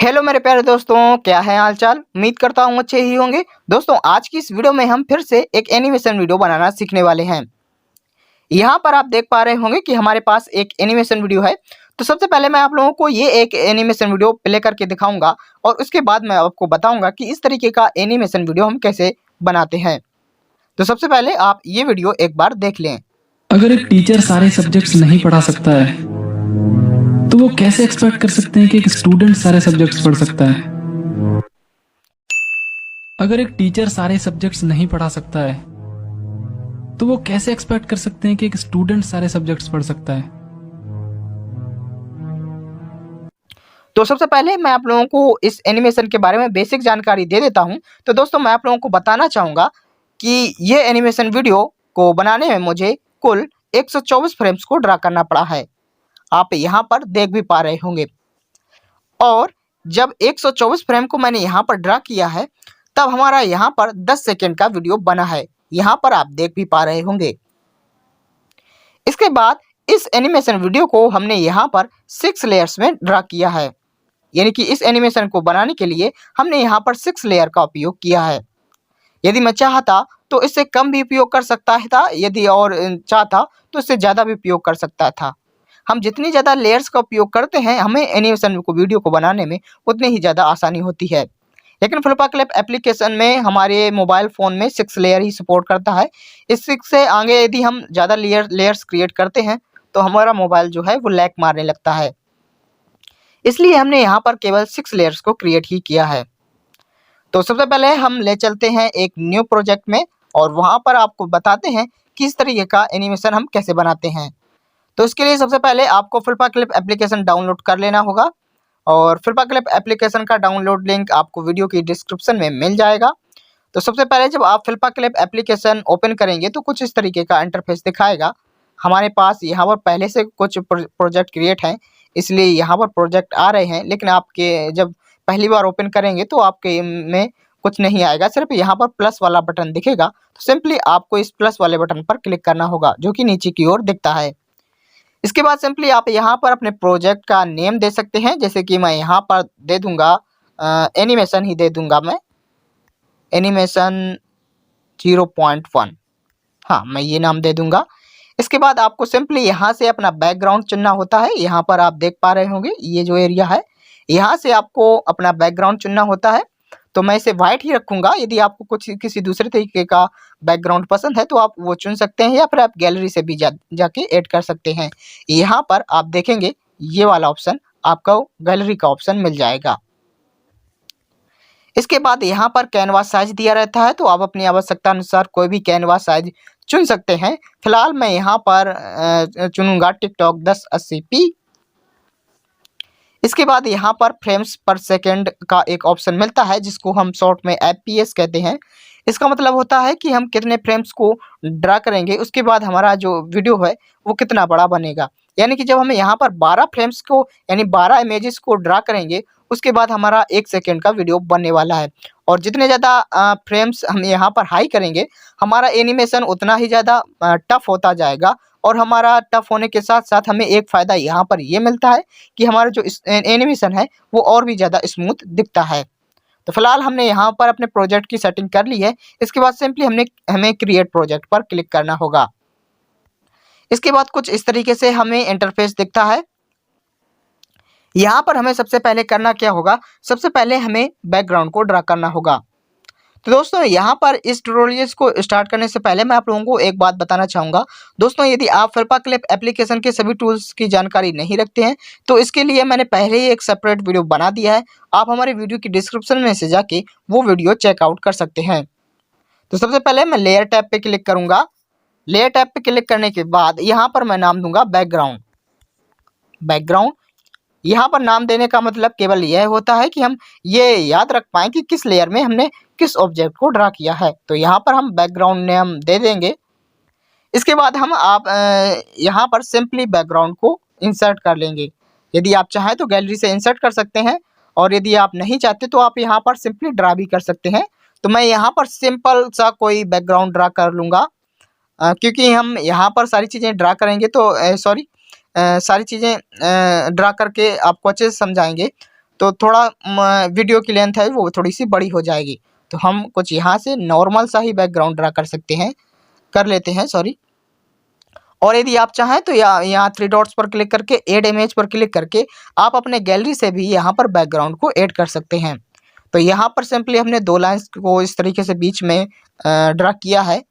Hello मेरे प्यारे दोस्तों, क्या है हाल चाल। उम्मीद करता हूँ अच्छे ही होंगे। दोस्तों आज की इस वीडियो में हम फिर से एक एनिमेशन वीडियो बनाना सीखने वाले हैं। यहाँ पर आप देख पा रहे होंगे कि हमारे पास एक एनिमेशन वीडियो है। तो सबसे पहले मैं आप लोगों को ये एक एनिमेशन वीडियो प्ले करके दिखाऊंगा और उसके बाद मैं आपको बताऊंगा कि इस तरीके का एनिमेशन वीडियो हम कैसे बनाते हैं। तो सबसे पहले आप ये वीडियो एक बार देख लें। अगर एक टीचर सारे सब्जेक्ट्स नहीं पढ़ा सकता है तो वो कैसे एक्सपेक्ट कर सकते हैं कि एक स्टूडेंट सारे सब्जेक्ट्स पढ़ सकता है। अगर एक टीचर सारे सब्जेक्ट्स नहीं पढ़ा सकता है तो वो कैसे एक्सपेक्ट कर सकते हैं कि एक स्टूडेंट सारे सब्जेक्ट्स पढ़ सकता है। तो सबसे पहले मैं आप लोगों को इस एनिमेशन के बारे में बेसिक जानकारी दे देता हूं। तो दोस्तों मैं आप लोगों को बताना चाहूँगा कि ये एनिमेशन वीडियो को बनाने में मुझे कुल 124 फ्रेम्स को ड्रा करना पड़ा है। आप यहाँ पर देख भी पा रहे होंगे। और जब 124 फ्रेम को मैंने यहाँ पर ड्रा किया है तब हमारा यहाँ पर 10 सेकेंड का वीडियो बना है। यहाँ पर आप देख भी पा रहे होंगे। इसके बाद इस एनिमेशन वीडियो को हमने यहाँ पर 6 लेयर्स में ड्रा किया है। यानी कि इस एनिमेशन को बनाने के लिए हमने यहाँ पर 6 लेयर का उपयोग किया है। यदि मैं चाहता तो इससे कम भी उपयोग कर सकता था, यदि और चाहता तो इससे ज़्यादा भी उपयोग कर सकता था। हम जितनी ज़्यादा लेयर्स का उपयोग करते हैं हमें एनिमेशन को वीडियो को बनाने में उतनी ही ज़्यादा आसानी होती है। लेकिन फ्लिपक्लिप एप्लीकेशन में हमारे मोबाइल फ़ोन में 6 लेयर ही सपोर्ट करता है। इस 6 से आगे यदि हम ज़्यादा लेयर्स क्रिएट करते हैं तो हमारा मोबाइल जो है वो लैग मारने लगता है। इसलिए हमने यहाँ पर केवल 6 लेयर्स को क्रिएट ही किया है। तो सबसे पहले हम ले चलते हैं एक न्यू प्रोजेक्ट में और वहाँ पर आपको बताते हैं कि इस तरीके का एनिमेशन हम कैसे बनाते हैं। तो इसके लिए सबसे पहले आपको फ्लिपक्लिप एप्लीकेशन डाउनलोड कर लेना होगा और फ्लिपक्लिप एप्लीकेशन का डाउनलोड लिंक आपको वीडियो की डिस्क्रिप्शन में मिल जाएगा। तो सबसे पहले जब आप फ्लिपक्लिप एप्लीकेशन ओपन करेंगे तो कुछ इस तरीके का इंटरफेस दिखाएगा। हमारे पास यहाँ पर पहले से कुछ प्रोजेक्ट क्रिएट हैं, इसलिए यहाँ पर प्रोजेक्ट आ रहे हैं। लेकिन आपके जब पहली बार ओपन करेंगे तो आपके में कुछ नहीं आएगा, सिर्फ यहाँ पर प्लस वाला बटन दिखेगा। तो सिंपली आपको इस प्लस वाले बटन पर क्लिक करना होगा जो कि नीचे की ओर दिखता है। इसके बाद सिंपली आप यहाँ पर अपने प्रोजेक्ट का नेम दे सकते हैं, जैसे कि मैं यहाँ पर दे दूंगा एनिमेशन ही दे दूंगा, मैं एनिमेशन 0.1, हाँ मैं ये नाम दे दूंगा। इसके बाद आपको सिंपली यहाँ से अपना बैकग्राउंड चुनना होता है। यहाँ पर आप देख पा रहे होंगे ये जो एरिया है, यहाँ से आपको अपना बैकग्राउंड चुनना होता है। तो मैं इसे वाइट ही रखूँगा। यदि आपको कुछ किसी दूसरे तरीके का बैकग्राउंड पसंद है तो आप वो चुन सकते हैं या फिर आप गैलरी से भी जाके ऐड कर सकते हैं। यहाँ पर आप देखेंगे ये वाला ऑप्शन आपको गैलरी का ऑप्शन मिल जाएगा। इसके बाद यहाँ पर कैनवास साइज दिया रहता है, तो आप अपनी आवश्यकता अनुसार कोई भी कैनवास साइज चुन सकते हैं। फिलहाल मैं यहाँ पर चुनूंगा टिकटॉक 1080p। इसके बाद यहाँ पर फ्रेम्स पर सेकंड का एक ऑप्शन मिलता है जिसको हम शॉर्ट में FPS कहते हैं। इसका मतलब होता है कि हम कितने फ्रेम्स को ड्रा करेंगे उसके बाद हमारा जो वीडियो है वो कितना बड़ा बनेगा। यानी कि जब हम यहाँ पर 12 फ्रेम्स को यानी 12 इमेजेस को ड्रा करेंगे उसके बाद हमारा 1 सेकेंड का वीडियो बनने वाला है। और जितने ज़्यादा फ्रेम्स हम यहाँ पर हाई करेंगे हमारा एनिमेशन उतना ही ज़्यादा टफ होता जाएगा। और हमारा टफ होने के साथ साथ हमें एक फ़ायदा यहाँ पर ये मिलता है कि हमारा जो एनिमेशन है वो और भी ज़्यादा स्मूथ दिखता है। तो फिलहाल हमने यहाँ पर अपने प्रोजेक्ट की सेटिंग कर ली है। इसके बाद सिंपली हमें क्रिएट प्रोजेक्ट पर क्लिक करना होगा। इसके बाद कुछ इस तरीके से हमें इंटरफेस दिखता है। यहाँ पर हमें सबसे पहले करना क्या होगा, सबसे पहले हमें बैकग्राउंड को ड्रा करना होगा। तो दोस्तों यहाँ पर इस ट्यूटोरियल को स्टार्ट करने से पहले मैं आप लोगों को एक बात बताना चाहूँगा। दोस्तों यदि आप फ्लिपक्लिप एप्लीकेशन के सभी टूल्स की जानकारी नहीं रखते हैं तो इसके लिए मैंने पहले ही एक सेपरेट वीडियो बना दिया है। आप हमारे वीडियो की डिस्क्रिप्शन में से जाके वो वीडियो चेकआउट कर सकते हैं। तो सबसे पहले मैं लेयर टैब पे क्लिक करूँगा। लेयर टैब पे क्लिक करने के बाद यहाँ पर मैं नाम दूंगा बैकग्राउंड। यहाँ पर नाम देने का मतलब केवल यह होता है कि हम ये याद रख पाएँ कि किस लेयर में हमने किस ऑब्जेक्ट को ड्रा किया है। तो यहाँ पर हम बैकग्राउंड नेम दे देंगे। इसके बाद हम यहाँ पर सिंपली बैकग्राउंड को इंसर्ट कर लेंगे। यदि आप चाहें तो गैलरी से इंसर्ट कर सकते हैं और यदि आप नहीं चाहते तो आप यहाँ पर सिंपली ड्रा भी कर सकते हैं। तो मैं यहाँ पर सिंपल सा कोई बैकग्राउंड ड्रा कर लूँगा क्योंकि हम यहाँ पर सारी चीज़ें ड्रा करेंगे तो सारी चीज़ें ड्रा करके आपको अच्छे से समझाएंगे। तो थोड़ा वीडियो की लेंथ है वो थोड़ी सी बड़ी हो जाएगी। तो हम कुछ यहाँ से नॉर्मल सा ही बैकग्राउंड ड्रा कर लेते हैं सॉरी। और यदि आप चाहें तो यहाँ 3 डॉट्स पर क्लिक करके ऐड इमेज पर क्लिक करके आप अपने गैलरी से भी यहाँ पर बैकग्राउंड को ऐड कर सकते हैं। तो यहाँ पर सिंपली हमने 2 लाइन्स को इस तरीके से बीच में ड्रा किया है।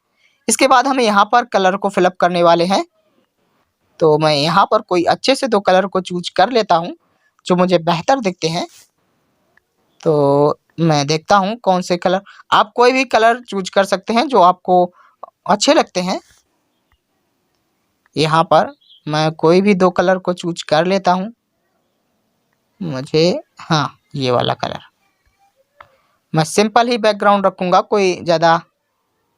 इसके बाद हमें यहाँ पर कलर को फिलअप करने वाले हैं। तो मैं यहाँ पर कोई अच्छे से 2 कलर को चूज कर लेता हूँ जो मुझे बेहतर दिखते हैं। तो मैं देखता हूँ कौन से कलर, आप कोई भी कलर चूज कर सकते हैं जो आपको अच्छे लगते हैं। यहाँ पर मैं कोई भी 2 कलर को चूज कर लेता हूँ। मुझे हाँ ये वाला कलर, मैं सिंपल ही बैकग्राउंड रखूँगा, कोई ज़्यादा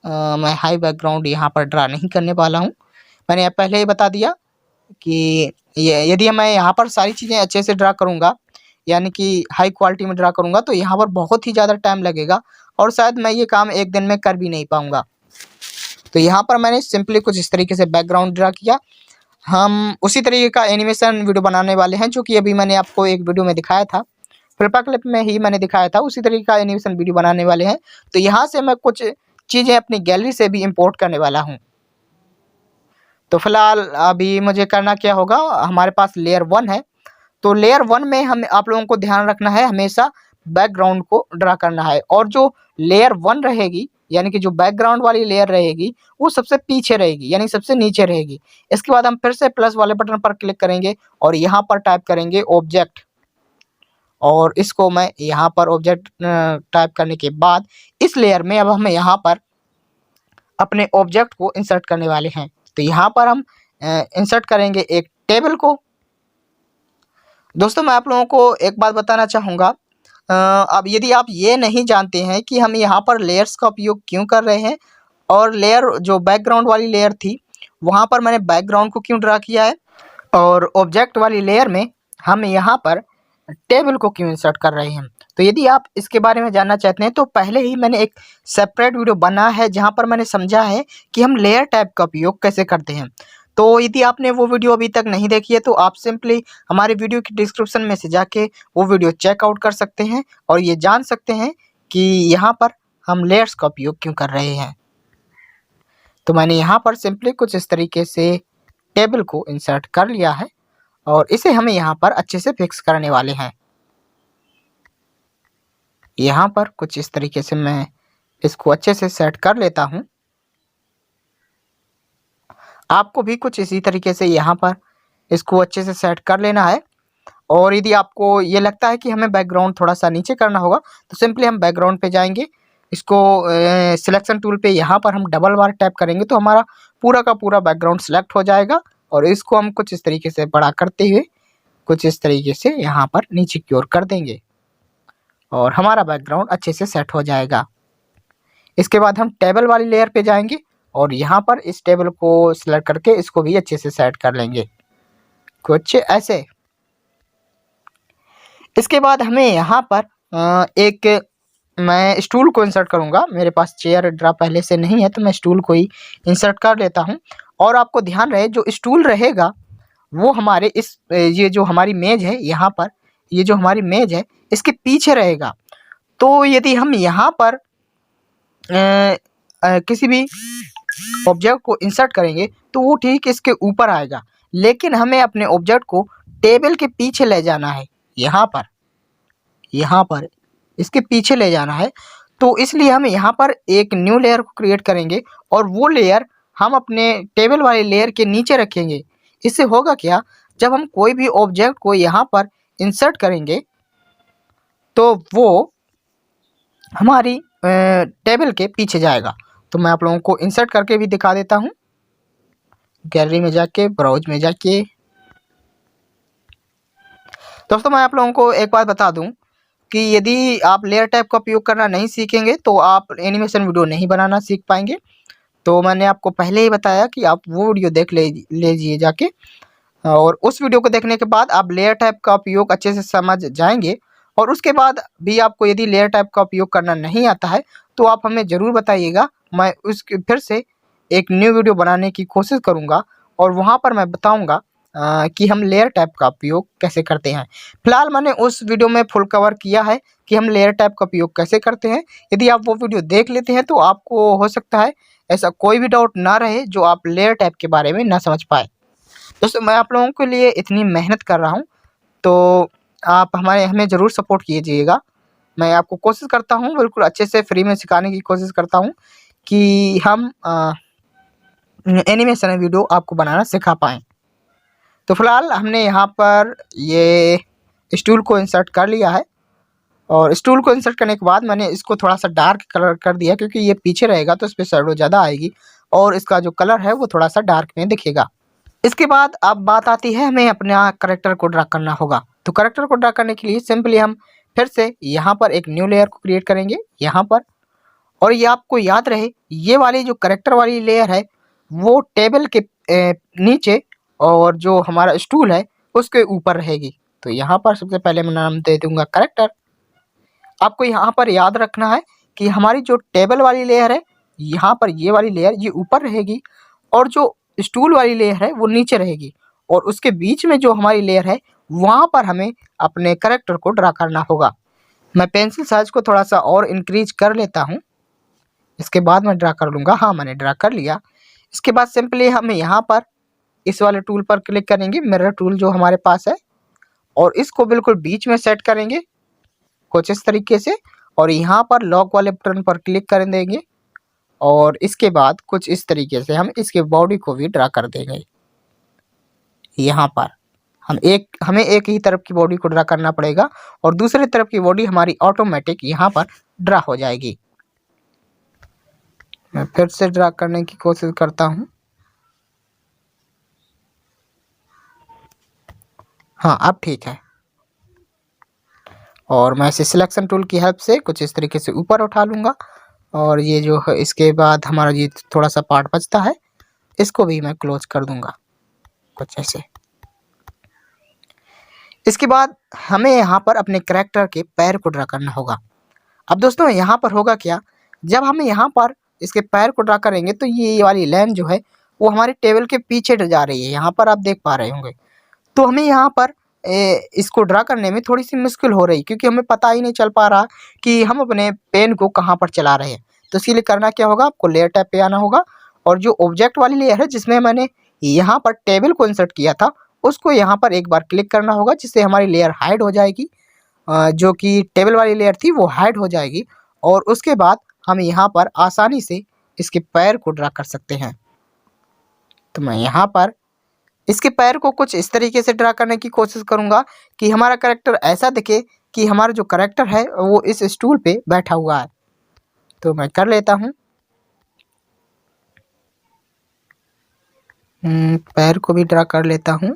मैं हाई बैकग्राउंड यहाँ पर ड्रा नहीं करने वाला हूँ। मैंने पहले ही बता दिया कि यदि मैं यहाँ पर सारी चीज़ें अच्छे से ड्रा करूँगा, यानी कि हाई क्वालिटी में ड्रा करूँगा, तो यहाँ पर बहुत ही ज़्यादा टाइम लगेगा और शायद मैं ये काम एक दिन में कर भी नहीं पाऊँगा। तो यहाँ पर मैंने सिंपली कुछ इस तरीके से बैकग्राउंड ड्रा किया। हम उसी तरीके का एनिमेशन वीडियो बनाने वाले हैं जो कि अभी मैंने आपको एक वीडियो में दिखाया था, फ्लिपा क्लिप में ही मैंने दिखाया था, उसी तरीके का एनिमेशन वीडियो बनाने वाले हैं। तो यहाँ से मैं कुछ चीज़ें अपनी गैलरी से भी इंपोर्ट करने वाला हूँ। तो फिलहाल अभी मुझे करना क्या होगा, हमारे पास लेयर 1 है। तो लेयर 1 में हम आप लोगों को ध्यान रखना है, हमेशा बैकग्राउंड को ड्रा करना है। और जो लेयर 1 रहेगी, यानी कि जो बैकग्राउंड वाली लेयर रहेगी, वो सबसे पीछे रहेगी, यानी सबसे नीचे रहेगी। इसके बाद हम फिर से प्लस वाले बटन पर क्लिक करेंगे और यहाँ पर टाइप करेंगे ऑब्जेक्ट, और इसको मैं यहाँ पर ऑब्जेक्ट टाइप करने के बाद इस लेयर में अब हम यहाँ पर अपने ऑब्जेक्ट को इंसर्ट करने वाले हैं। तो यहाँ पर हम इंसर्ट करेंगे एक टेबल को। दोस्तों मैं आप लोगों को एक बात बताना चाहूँगा, अब यदि आप ये नहीं जानते हैं कि हम यहाँ पर लेयर्स का उपयोग क्यों कर रहे हैं और लेयर जो बैकग्राउंड वाली लेयर थी वहाँ पर मैंने बैकग्राउंड को क्यों ड्रा किया है, और ऑब्जेक्ट वाली लेयर में हम यहाँ पर टेबल को क्यों इंसर्ट कर रहे हैं, तो यदि आप इसके बारे में जानना चाहते हैं तो पहले ही मैंने एक सेपरेट वीडियो बना है जहाँ पर मैंने समझा है कि हम लेयर टाइप का उपयोग कैसे करते हैं। तो यदि आपने वो वीडियो अभी तक नहीं देखी है तो आप सिंपली हमारे वीडियो की डिस्क्रिप्शन में से जाके वो वीडियो चेकआउट कर सकते हैं और ये जान सकते हैं कि यहाँ पर हम लेयर्स का उपयोग क्यों कर रहे हैं। तो मैंने यहाँ पर सिंपली कुछ इस तरीके से टेबल को इंसर्ट कर लिया है और इसे हमें यहाँ पर अच्छे से फिक्स करने वाले हैं। यहाँ पर कुछ इस तरीके से मैं इसको अच्छे से सेट कर लेता हूँ। आपको भी कुछ इसी तरीके से यहाँ पर इसको अच्छे से सेट कर लेना है। और यदि आपको ये लगता है कि हमें बैकग्राउंड थोड़ा सा नीचे करना होगा तो सिंपली हम बैकग्राउंड पे जाएंगे, इसको सिलेक्शन टूल पे यहाँ पर हम डबल बार टैप करेंगे तो हमारा पूरा का पूरा बैकग्राउंड सेलेक्ट हो जाएगा। और इसको हम कुछ इस तरीके से बड़ा करते हुए कुछ इस तरीके से यहाँ पर नीचे की ओर कर देंगे और हमारा बैकग्राउंड अच्छे से सेट हो जाएगा। इसके बाद हम टेबल वाली लेयर पे जाएंगे और यहाँ पर इस टेबल को सिलेक्ट करके इसको भी अच्छे से सेट कर लेंगे कुछ ऐसे। इसके बाद हमें यहाँ पर एक मैं स्टूल को इंसर्ट करूँगा। मेरे पास चेयर ड्रा पहले से नहीं है तो मैं स्टूल को ही इंसर्ट कर लेता हूँ। और आपको ध्यान रहे जो स्टूल रहेगा वो हमारे इस ये जो हमारी मेज है यहाँ पर, ये जो हमारी मेज है इसके पीछे रहेगा। तो यदि हम यहाँ पर किसी भी ऑब्जेक्ट को इंसर्ट करेंगे तो वो ठीक इसके ऊपर आएगा, लेकिन हमें अपने ऑब्जेक्ट को टेबल के पीछे ले जाना है, यहाँ पर इसके पीछे ले जाना है। तो इसलिए हम यहाँ पर एक न्यू लेयर को क्रिएट करेंगे और वो लेयर हम अपने टेबल वाले लेयर के नीचे रखेंगे। इससे होगा क्या, जब हम कोई भी ऑब्जेक्ट को यहाँ पर इंसर्ट करेंगे तो वो हमारी टेबल के पीछे जाएगा। तो मैं आप लोगों को इंसर्ट करके भी दिखा देता हूँ। गैलरी में जाके ब्राउज में जाके दोस्तों मैं आप लोगों को एक बात बता दूं कि यदि आप लेयर टाइप का उपयोग करना नहीं सीखेंगे तो आप एनिमेशन वीडियो नहीं बनाना सीख पाएंगे। तो मैंने आपको पहले ही बताया कि आप वो वीडियो देख लीजिए जाके, और उस वीडियो को देखने के बाद आप लेयर टाइप का उपयोग अच्छे से समझ जाएंगे। और उसके बाद भी आपको यदि लेयर टाइप का उपयोग करना नहीं आता है तो आप हमें ज़रूर बताइएगा, मैं उसके फिर से एक न्यू वीडियो बनाने की कोशिश करूँगा और वहाँ पर मैं बताऊँगा कि हम लेयर टाइप का उपयोग कैसे करते हैं। फिलहाल मैंने उस वीडियो में फुल कवर किया है कि हम लेयर टाइप का उपयोग कैसे करते हैं। यदि आप वो वीडियो देख लेते हैं तो आपको हो सकता है ऐसा कोई भी डाउट ना रहे जो आप लेयर टाइप के बारे में ना समझ पाए। दोस्तों मैं आप लोगों के लिए इतनी मेहनत कर रहा हूँ, तो आप हमें ज़रूर सपोर्ट कीजिएगा। मैं आपको कोशिश करता हूँ बिल्कुल अच्छे से फ्री में सिखाने की कोशिश करता हूँ कि हम एनिमेशन वीडियो आपको बनाना सिखा पाएँ। तो फिलहाल हमने यहाँ पर ये स्टूल को इंसर्ट कर लिया है, और स्टूल को इंसर्ट करने के बाद मैंने इसको थोड़ा सा डार्क कलर कर दिया, क्योंकि ये पीछे रहेगा तो इस पर शैडो ज़्यादा आएगी और इसका जो कलर है वो थोड़ा सा डार्क में दिखेगा। इसके बाद अब बात आती है हमें अपना करेक्टर को ड्रा करना होगा। तो करेक्टर को ड्रा करने के लिए सिंपली हम फिर से यहाँ पर एक न्यू लेयर को क्रिएट करेंगे यहाँ पर, और ये आपको याद रहे ये वाली जो करेक्टर वाली लेयर है वो टेबल के नीचे और जो हमारा स्टूल है उसके ऊपर रहेगी। तो यहाँ पर सबसे पहले मैं नाम दे दूंगा करेक्टर। आपको यहाँ पर याद रखना है कि हमारी जो टेबल वाली लेयर है यहाँ पर ये वाली लेयर ये ऊपर रहेगी, और जो स्टूल वाली लेयर है वो नीचे रहेगी, और उसके बीच में जो हमारी लेयर है वहाँ पर हमें अपने करेक्टर को ड्रा करना होगा। मैं पेंसिल साइज को थोड़ा सा और इंक्रीज कर लेता हूँ, इसके बाद मैं ड्रा कर लूँगा। हाँ, मैंने ड्रा कर लिया। इसके बाद सिंपली हम यहाँ पर इस वाले टूल पर क्लिक करेंगे, मिरर टूल जो हमारे पास है, और इसको बिल्कुल बीच में सेट करेंगे कुछ इस तरीके से, और यहाँ पर लॉक वाले बटन पर क्लिक कर देंगे, और इसके बाद कुछ इस तरीके से हम इसके बॉडी को भी ड्रा कर देंगे। यहाँ पर हमें एक ही तरफ की बॉडी को ड्रा करना पड़ेगा, और दूसरी तरफ की बॉडी हमारी ऑटोमेटिक यहाँ पर ड्रा हो जाएगी। मैं फिर से ड्रा करने की कोशिश करता हूँ। हाँ, अब ठीक है। और मैं इसे सिलेक्शन टूल की हेल्प से कुछ इस तरीके से ऊपर उठा लूँगा, और ये जो है इसके बाद हमारा ये थोड़ा सा पार्ट बचता है इसको भी मैं क्लोज कर दूँगा कुछ ऐसे। इसके बाद हमें यहाँ पर अपने कैरेक्टर के पैर को ड्रा करना होगा। अब दोस्तों यहाँ पर होगा क्या, जब हम यहाँ पर इसके पैर को ड्रा करेंगे तो ये वाली लाइन जो है वो हमारे टेबल के पीछे जा रही है, यहाँ पर आप देख पा रहे होंगे। तो हमें यहाँ पर इसको ड्रा करने में थोड़ी सी मुश्किल हो रही, क्योंकि हमें पता ही नहीं चल पा रहा कि हम अपने पेन को कहाँ पर चला रहे हैं। तो इसके लिए करना क्या होगा, आपको लेयर टैब पे आना होगा, और जो ऑब्जेक्ट वाली लेयर है जिसमें मैंने यहाँ पर टेबल को इंसर्ट किया था उसको यहाँ पर एक बार क्लिक करना होगा, जिससे हमारी लेयर हाइड हो जाएगी। जो कि टेबल वाली लेयर थी वो हाइड हो जाएगी, और उसके बाद हम यहाँ पर आसानी से इसके पैर को ड्रा कर सकते हैं। तो मैं यहाँ पर इसके पैर को कुछ इस तरीके से ड्रा करने की कोशिश करूँगा कि हमारा कैरेक्टर ऐसा दिखे कि हमारा जो कैरेक्टर है वो इस स्टूल पे बैठा हुआ है। तो मैं कर लेता हूँ। पैर को भी ड्रा कर लेता हूँ।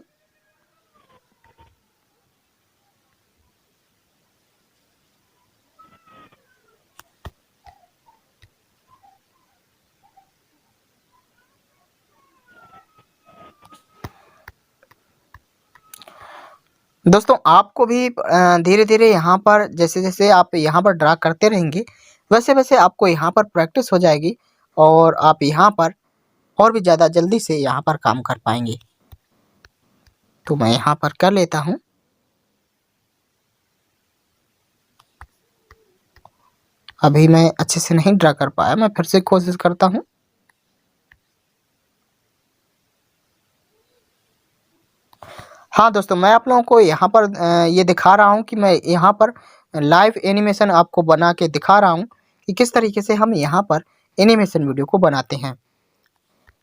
दोस्तों आपको भी धीरे धीरे यहाँ पर जैसे जैसे आप यहाँ पर ड्रा करते रहेंगे वैसे वैसे आपको यहाँ पर प्रैक्टिस हो जाएगी, और आप यहाँ पर और भी ज़्यादा जल्दी से यहाँ पर काम कर पाएंगे। तो मैं यहाँ पर कर लेता हूँ। अभी मैं अच्छे से नहीं ड्रा कर पाया, मैं फिर से कोशिश करता हूँ। हाँ दोस्तों, मैं आप लोगों को यहाँ पर ये दिखा रहा हूँ कि मैं यहाँ पर लाइव एनिमेशन आपको बना के दिखा रहा हूँ कि किस तरीके से हम यहाँ पर एनिमेशन वीडियो को बनाते हैं।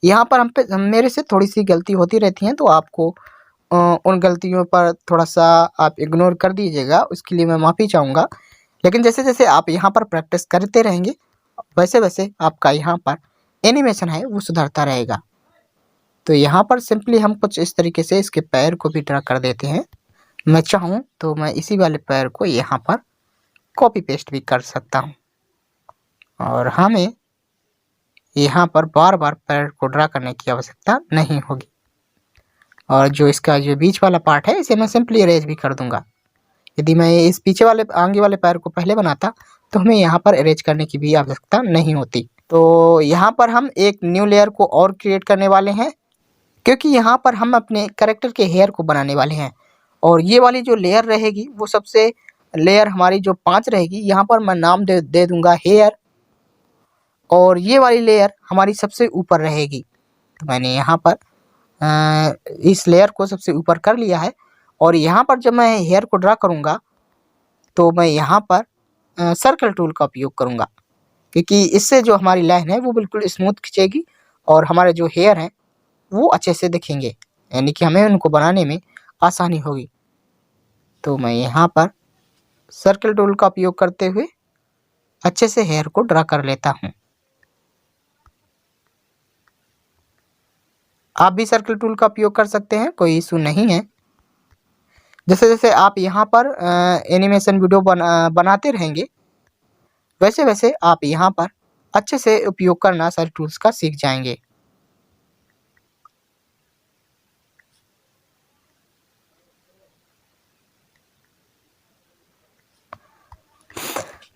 यहाँ पर मेरे से थोड़ी सी गलती होती रहती है, तो आपको उन गलतियों पर थोड़ा सा आप इग्नोर कर दीजिएगा, उसके लिए मैं माफ़ी चाहूँगा। लेकिन जैसे जैसे आप यहाँ पर प्रैक्टिस करते रहेंगे वैसे वैसे आपका यहाँ पर एनिमेशन है वो सुधरता रहेगा। तो यहाँ पर सिंपली हम कुछ इस तरीके से इसके पैर को भी ड्रा कर देते हैं। मैं चाहूँ तो मैं इसी वाले पैर को यहाँ पर कॉपी पेस्ट भी कर सकता हूँ, और हमें यहाँ पर बार बार पैर को ड्रा करने की आवश्यकता नहीं होगी। और जो इसका जो बीच वाला पार्ट है इसे मैं सिंपली इरेज भी कर दूंगा। यदि मैं इस पीछे वाले आगे वाले पैर को पहले बनाता तो हमें यहाँ पर इरेज करने की भी आवश्यकता नहीं होती। तो यहाँ पर हम एक न्यू लेयर को और क्रिएट करने वाले हैं। क्योंकि यहाँ पर हम अपने कैरेक्टर के हेयर को बनाने वाले हैं। और ये वाली जो लेयर रहेगी वो सबसे लेयर हमारी जो 5 रहेगी, यहाँ पर मैं नाम दे दूंगा हेयर। और ये वाली लेयर हमारी सबसे ऊपर रहेगी। तो मैंने यहाँ पर इस लेयर को सबसे ऊपर कर लिया है। और यहाँ पर जब मैं हेयर को ड्रा करूँगा तो मैं यहाँ पर सर्कल टूल का उपयोग करूँगा, क्योंकि इससे जो हमारी लाइन है वो बिल्कुल स्मूथ खिंचेगी और हमारे जो हेयर हैं वो अच्छे से दिखेंगे, यानी कि हमें उनको बनाने में आसानी होगी। तो मैं यहाँ पर सर्कल टूल का उपयोग करते हुए अच्छे से हेयर को ड्रा कर लेता हूँ। आप भी सर्कल टूल का उपयोग कर सकते हैं, कोई इशू नहीं है। जैसे जैसे आप यहाँ पर एनिमेशन वीडियो बनाते रहेंगे, वैसे वैसे आप यहाँ पर अच्छे से उपयोग करना सारे टूल्स का सीख जाएंगे।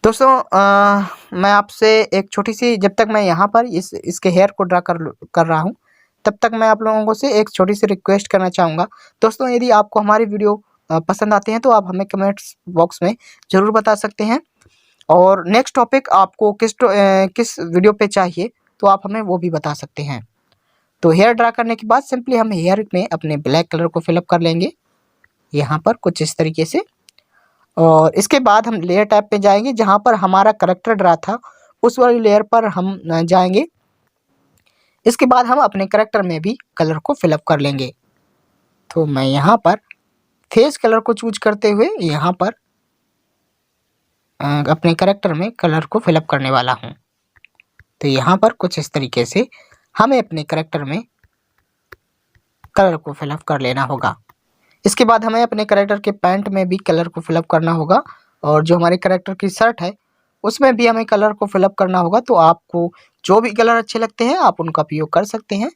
दोस्तों मैं आपसे एक छोटी सी, जब तक मैं यहाँ पर इसके हेयर को ड्रा कर रहा हूँ, तब तक मैं आप लोगों को से एक छोटी सी रिक्वेस्ट करना चाहूँगा। दोस्तों यदि आपको हमारी वीडियो पसंद आते हैं तो आप हमें कमेंट्स बॉक्स में ज़रूर बता सकते हैं। और नेक्स्ट टॉपिक आपको किस वीडियो पे चाहिए तो आप हमें वो भी बता सकते हैं। तो हेयर ड्रा करने के बाद सिंपली हम हेयर में अपने ब्लैक कलर को फिलअप कर लेंगे यहाँ पर कुछ इस तरीके से। और इसके बाद हम लेयर टैब पे जाएंगे, जहाँ पर हमारा करेक्टर ड्रा था उस वाली लेयर पर हम जाएंगे। इसके बाद हम अपने करेक्टर में भी कलर को फिलअप कर लेंगे। तो मैं यहाँ पर फेस कलर को चूज करते हुए यहाँ पर अपने करेक्टर में कलर को फिलअप करने वाला हूँ। तो यहाँ पर कुछ इस तरीके से हमें अपने करेक्टर में कलर को फिलअप कर लेना होगा। इसके बाद हमें अपने करेक्टर के पैंट में भी कलर को फिलअप करना होगा, और जो हमारे करेक्टर की शर्ट है उसमें भी हमें कलर को फिलअप करना होगा। तो आपको जो भी कलर अच्छे लगते हैं आप उनका उपयोग कर सकते हैं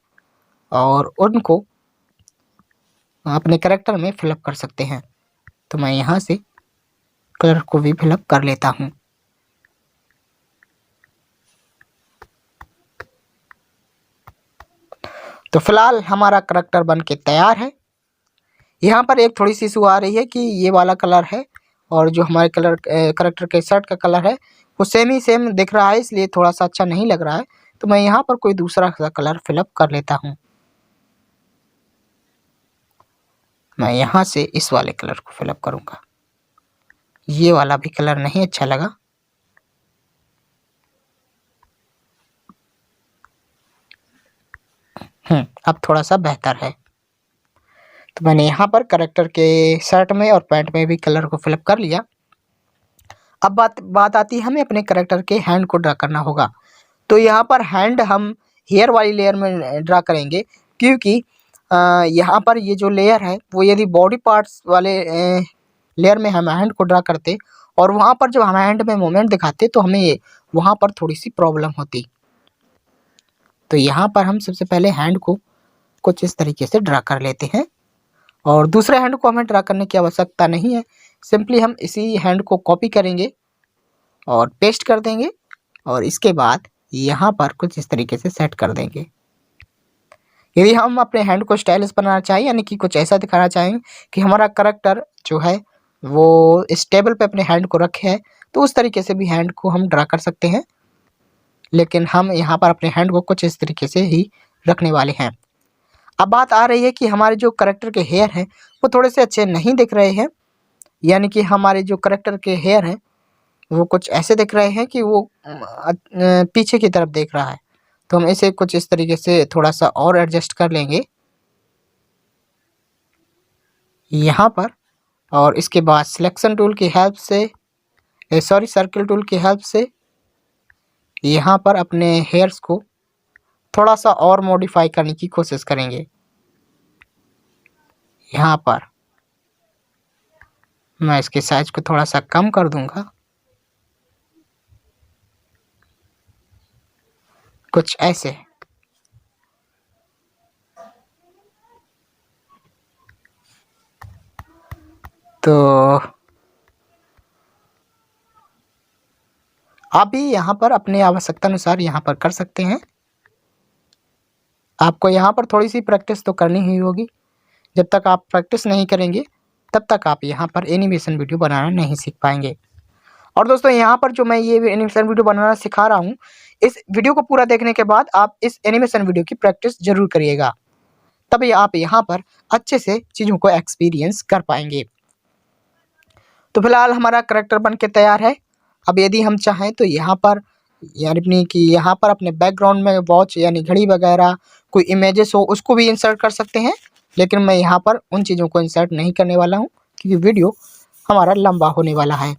और उनको अपने करेक्टर में फिलअप कर सकते हैं। तो मैं यहाँ से कलर को भी फिलअप कर लेता हूँ। तो फिलहाल हमारा करेक्टर बन के तैयार है। यहाँ पर एक थोड़ी सी इशू आ रही है कि ये वाला कलर है और जो हमारे करेक्टर के शर्ट का कलर है वो सेम दिख रहा है, इसलिए थोड़ा सा अच्छा नहीं लग रहा है। तो मैं यहाँ पर कोई दूसरा सा कलर फिलअप कर लेता हूँ। मैं यहाँ से इस वाले कलर को फिलअप करूँगा, ये वाला भी कलर नहीं अच्छा लगा। अब थोड़ा सा बेहतर है। तो मैंने यहाँ पर करेक्टर के शर्ट में और पैंट में भी कलर को फिलअप कर लिया। अब बात आती है हमें अपने करेक्टर के हैंड को ड्रा करना होगा। तो यहाँ पर हैंड हम हेयर वाली लेयर में ड्रा करेंगे, क्योंकि यहाँ पर ये जो लेयर है वो यदि बॉडी पार्ट्स वाले लेयर में हम हैंड को ड्रा करते और वहाँ पर जब हम हैंड में मूवमेंट दिखाते तो हमें वहाँ पर थोड़ी सी प्रॉब्लम होती। तो यहाँ पर हम सबसे पहले हैंड को कुछ इस तरीके से ड्रा कर लेते हैं, और दूसरे हैंड को हमें ड्रा करने की आवश्यकता नहीं है। सिंपली हम इसी हैंड को कॉपी करेंगे और पेस्ट कर देंगे, और इसके बाद यहाँ पर कुछ इस तरीके से सेट कर देंगे। यदि हम अपने हैंड को स्टाइलिश बनाना चाहें, यानी कि कुछ ऐसा दिखाना चाहें कि हमारा करेक्टर जो है वो इस टेबल पे अपने हैंड को रखे है, तो उस तरीके से भी हैंड को हम ड्रा कर सकते हैं। लेकिन हम यहाँ पर अपने हैंड को कुछ इस तरीके से ही रखने वाले हैं। अब बात आ रही है कि हमारे जो करेक्टर के हेयर हैं वो थोड़े से अच्छे नहीं दिख रहे हैं, यानी कि हमारे जो करेक्टर के हेयर हैं वो कुछ ऐसे दिख रहे हैं कि वो पीछे की तरफ देख रहा है। तो हम इसे कुछ इस तरीके से थोड़ा सा और एडजस्ट कर लेंगे यहाँ पर, और इसके बाद सिलेक्शन टूल की हेल्प से सर्किल टूल की हेल्प से यहाँ पर अपने हेयर्स को थोड़ा सा और मॉडिफाई करने की कोशिश करेंगे। यहाँ पर मैं इसके साइज को थोड़ा सा कम कर दूंगा, कुछ ऐसे। तो आप भी यहाँ पर अपने आवश्यकता अनुसार यहाँ पर कर सकते हैं। आपको यहाँ पर थोड़ी सी प्रैक्टिस तो करनी ही होगी। जब तक आप प्रैक्टिस नहीं करेंगे तब तक आप यहाँ पर एनिमेशन वीडियो बनाना नहीं सीख पाएंगे। और दोस्तों यहाँ पर जो मैं ये एनिमेशन वीडियो बनाना सिखा रहा हूँ, इस वीडियो को पूरा देखने के बाद आप इस एनिमेशन वीडियो की प्रैक्टिस जरूर करिएगा, तभी आप यहाँ पर अच्छे से चीज़ों को एक्सपीरियंस कर पाएंगे। तो फिलहाल हमारा करैक्टर बन के तैयार है। अब यदि हम चाहें तो यहाँ पर यानी कि यहाँ पर अपने बैकग्राउंड में वॉच यानी घड़ी वगैरह कोई इमेजेस हो उसको भी इंसर्ट कर सकते हैं, लेकिन मैं यहाँ पर उन चीज़ों को इंसर्ट नहीं करने वाला हूँ क्योंकि वीडियो हमारा लंबा होने वाला है।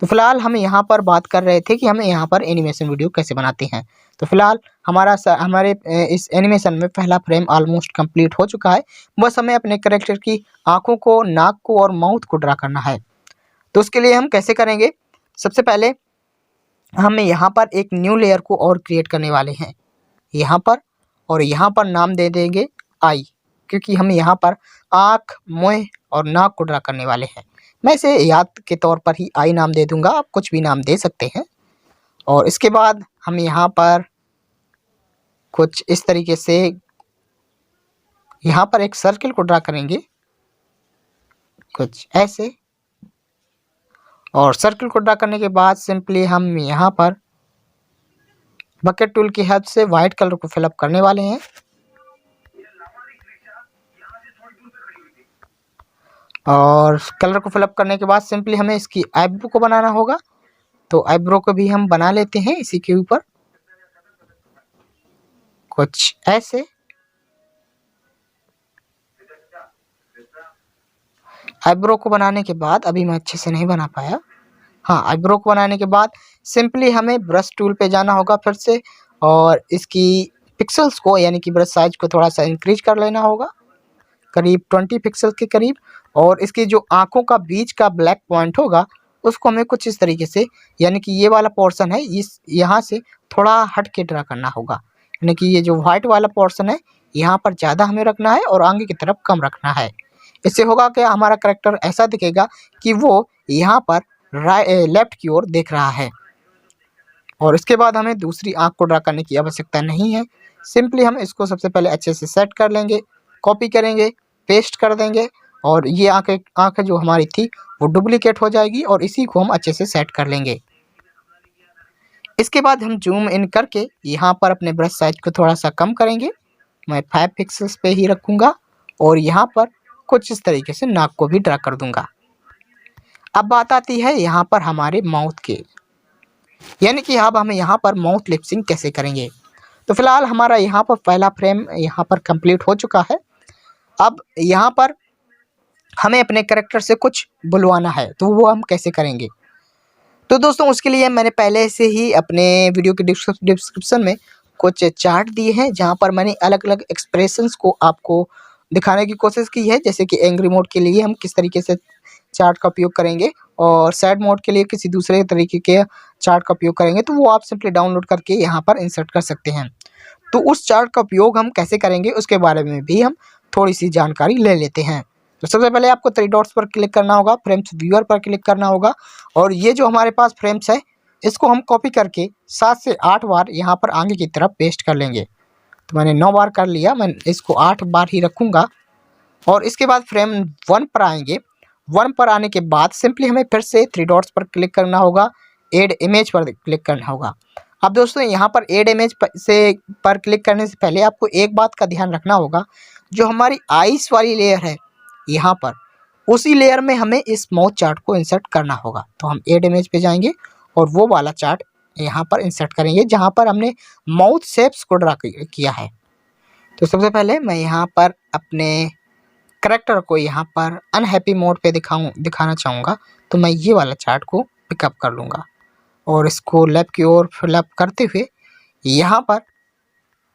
तो फिलहाल हम यहाँ पर बात कर रहे थे कि हमें यहाँ पर एनिमेशन वीडियो कैसे बनाते हैं। तो फिलहाल हमारे इस एनिमेशन में पहला फ्रेम ऑलमोस्ट कंप्लीट हो चुका है। बस हमें अपने कैरेक्टर की आँखों को, नाक को और माउथ को ड्रा करना है। तो उसके लिए हम कैसे करेंगे, सबसे पहले हम यहाँ पर एक न्यू लेयर को और क्रिएट करने वाले हैं यहाँ पर, और यहाँ पर नाम दे देंगे आई, क्योंकि हम यहाँ पर आँख, मुँह और नाक को ड्रा करने वाले हैं। मैं इसे याद के तौर पर ही आई नाम दे दूंगा, आप कुछ भी नाम दे सकते हैं। और इसके बाद हम यहाँ पर कुछ इस तरीके से यहाँ पर एक सर्किल को ड्रा करेंगे कुछ ऐसे, और सर्किल को ड्रा करने के बाद सिंपली हम यहाँ पर बकेट टूल की हेल्प से वाइट कलर को फिलअप करने वाले हैं। और कलर को फिलअप करने के बाद सिंपली हमें इसकी आईब्रो को बनाना होगा। तो आईब्रो को भी हम बना लेते हैं इसी के ऊपर कुछ ऐसे। आईब्रो को बनाने के बाद, अभी मैं अच्छे से नहीं बना पाया, हाँ, आईब्रो को बनाने के बाद सिंपली हमें ब्रश टूल पे जाना होगा फिर से, और इसकी पिक्सल्स को यानी कि ब्रश साइज को थोड़ा सा इंक्रीज कर लेना होगा, करीब 20 पिक्सल के करीब। और इसकी जो आँखों का बीच का ब्लैक पॉइंट होगा उसको हमें कुछ इस तरीके से, यानी कि ये वाला पोर्शन है इस यहाँ से थोड़ा हट के ड्रा करना होगा, यानी कि ये जो वाइट वाला पोर्शन है यहाँ पर ज़्यादा हमें रखना है और आगे की तरफ कम रखना है। इससे होगा कि हमारा करैक्टर ऐसा दिखेगा कि वो यहाँ पर लेफ्ट की ओर देख रहा है। और इसके बाद हमें दूसरी आँख को ड्रा करने की आवश्यकता नहीं है, सिंपली हम इसको सबसे पहले अच्छे से सेट कर लेंगे, कॉपी करेंगे, पेस्ट कर देंगे, और ये आँख जो हमारी थी वो डुप्लीकेट हो जाएगी, और इसी को हम अच्छे से सेट कर लेंगे। इसके बाद हम जूम इन करके यहाँ पर अपने ब्रश साइज को थोड़ा सा कम करेंगे, मैं 5 पिक्सल्स पे ही रखूँगा, और यहाँ पर कुछ इस तरीके से नाक को भी ड्रा कर दूँगा। अब बात आती है यहाँ पर हमारे माउथ के, यानी कि अब हम यहाँ पर माउथ लिपसिंग कैसे करेंगे। तो फिलहाल हमारा यहाँ पर पहला फ्रेम यहाँ पर कंप्लीट हो चुका है। अब यहाँ पर हमें अपने कैरेक्टर से कुछ बुलवाना है, तो वो हम कैसे करेंगे। तो दोस्तों उसके लिए मैंने पहले से ही अपने वीडियो के डिस्क्रिप्शन में कुछ चार्ट दिए हैं, जहाँ पर मैंने अलग अलग एक्सप्रेशंस को आपको दिखाने की कोशिश की है। जैसे कि एंग्री मोड के लिए हम किस तरीके से चार्ट का उपयोग करेंगे, और सैड मोड के लिए किसी दूसरे तरीके के चार्ट का उपयोग करेंगे, तो वो आप सिंपली डाउनलोड करके यहाँ पर इंसर्ट कर सकते हैं। तो उस चार्ट का उपयोग हम कैसे करेंगे उसके बारे में भी हम थोड़ी सी जानकारी ले लेते हैं। तो सबसे पहले आपको 3 डॉट्स पर क्लिक करना होगा, फ्रेम्स व्यूअर पर क्लिक करना होगा, और ये जो हमारे पास फ्रेम्स है इसको हम कॉपी करके 7 से 8 बार यहाँ पर आगे की तरफ पेस्ट कर लेंगे। तो मैंने 9 बार कर लिया, मैं इसको 8 बार ही रखूँगा। और इसके बाद फ्रेम 1 पर आएंगे। 1 पर आने के बाद सिंपली हमें फिर से 3 डॉट्स पर क्लिक करना होगा, एड इमेज पर क्लिक करना होगा। अब दोस्तों यहाँ पर एड इमेज पर क्लिक करने से पहले आपको एक बात का ध्यान रखना होगा, जो हमारी आइस वाली लेयर है यहाँ पर, उसी लेयर में हमें इस माउथ चार्ट को इंसर्ट करना होगा। तो हम एड इमेज पे जाएंगे और वो वाला चार्ट यहाँ पर इंसर्ट करेंगे जहाँ पर हमने माउथ शेप्स को ड्रा किया है। तो सबसे पहले मैं यहाँ पर अपने करैक्टर को यहाँ पर अनहैप्पी मोड पे दिखाना चाहूँगा, तो मैं ये वाला चार्ट को पिकअप कर लूँगा और इसको लेफ्ट की ओर फिलअप करते हुए यहाँ पर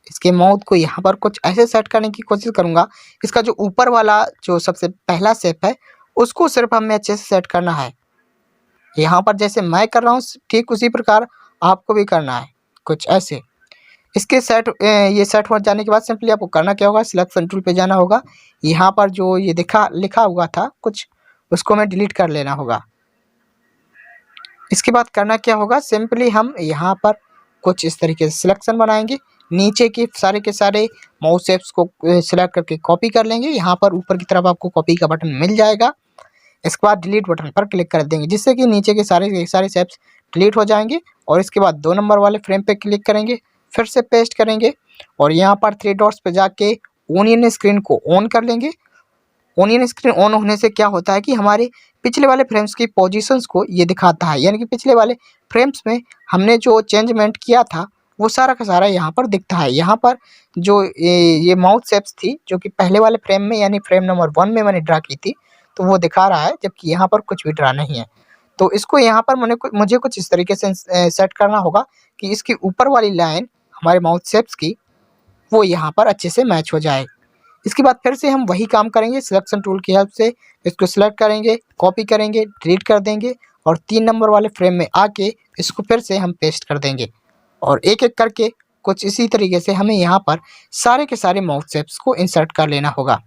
इसके माउथ को यहाँ पर कुछ ऐसे सेट करने की कोशिश करूँगा। इसका जो ऊपर वाला जो सबसे पहला शेप है उसको सिर्फ हमें अच्छे से सेट करना है। यहाँ पर जैसे मैं कर रहा हूँ ठीक उसी प्रकार आपको भी करना है, कुछ ऐसे। इसके ये सेट हो जाने के बाद सिंपली आपको करना क्या होगा, सिलेक्शन टूल पे जाना होगा। यहाँ पर जो ये लिखा हुआ था कुछ, उसको हमें डिलीट कर लेना होगा। इसके बाद करना क्या होगा, सिंपली हम यहाँ पर कुछ इस तरीके से सिलेक्शन बनाएंगे नीचे के सारे माउस शेप्स को सिलेक्ट करके कॉपी कर लेंगे। यहाँ पर ऊपर की तरफ आपको कॉपी का बटन मिल जाएगा। इसके बाद डिलीट बटन पर क्लिक कर देंगे, जिससे कि नीचे के सारे शेप्स डिलीट हो जाएंगे। और इसके बाद 2 नंबर वाले फ्रेम पे क्लिक करेंगे, फिर से पेस्ट करेंगे और यहाँ पर 3 डॉट्स पे जाके ओनियन स्क्रीन को ऑन कर लेंगे। ओनियन स्क्रीन ऑन होने से क्या होता है कि हमारे पिछले वाले फ्रेम्स की पोजीशंस को ये दिखाता है, यानी कि पिछले वाले फ्रेम्स में हमने जो चेंजमेंट किया था वो सारा का सारा यहाँ पर दिखता है। यहाँ पर जो ये माउथ शेप्स थी जो कि पहले वाले फ्रेम में यानी फ्रेम नंबर 1 में मैंने ड्रा की थी, तो वो दिखा रहा है, जबकि यहाँ पर कुछ भी ड्रा नहीं है। तो इसको यहाँ पर मुझे कुछ इस तरीके से सेट करना होगा कि इसकी ऊपर वाली लाइन हमारे माउथ शेप्स की वो यहाँ पर अच्छे से मैच हो जाए। इसके बाद फिर से हम वही काम करेंगे, सिलेक्शन टूल की हेल्प से इसको सिलेक्ट करेंगे, कॉपी करेंगे, डिलीट कर देंगे और 3 नंबर वाले फ्रेम में आके इसको फिर से हम पेस्ट कर देंगे। और एक एक करके कुछ इसी तरीके से हमें यहाँ पर सारे के सारे माउथ शेप्स को इंसर्ट कर लेना होगा।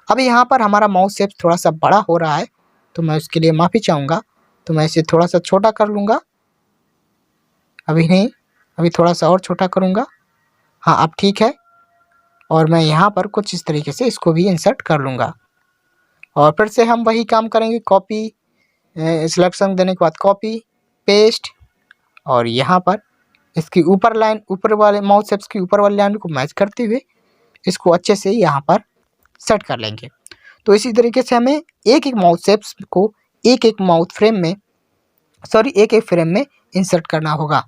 अब यहाँ पर हमारा माउथ शेप थोड़ा सा बड़ा हो रहा है, तो मैं उसके लिए माफ़ी चाहूँगा। तो मैं इसे थोड़ा सा छोटा कर लूँगा, अभी नहीं, अभी थोड़ा सा और छोटा करूँगा। हाँ, अब ठीक है। और मैं यहाँ पर कुछ इस तरीके से इसको भी इंसर्ट कर लूँगा। और फिर से हम वही काम करेंगे, कॉपी, सिलेक्शन देने के बाद कॉपी, पेस्ट और यहाँ पर इसकी ऊपर लाइन, ऊपर वाले माउथ शेप्स की ऊपर वाली लाइन को मैच करते हुए इसको अच्छे से यहाँ पर सेट कर लेंगे। तो इसी तरीके से हमें एक एक माउथ शेप्स को एक एक फ्रेम में इंसर्ट करना होगा।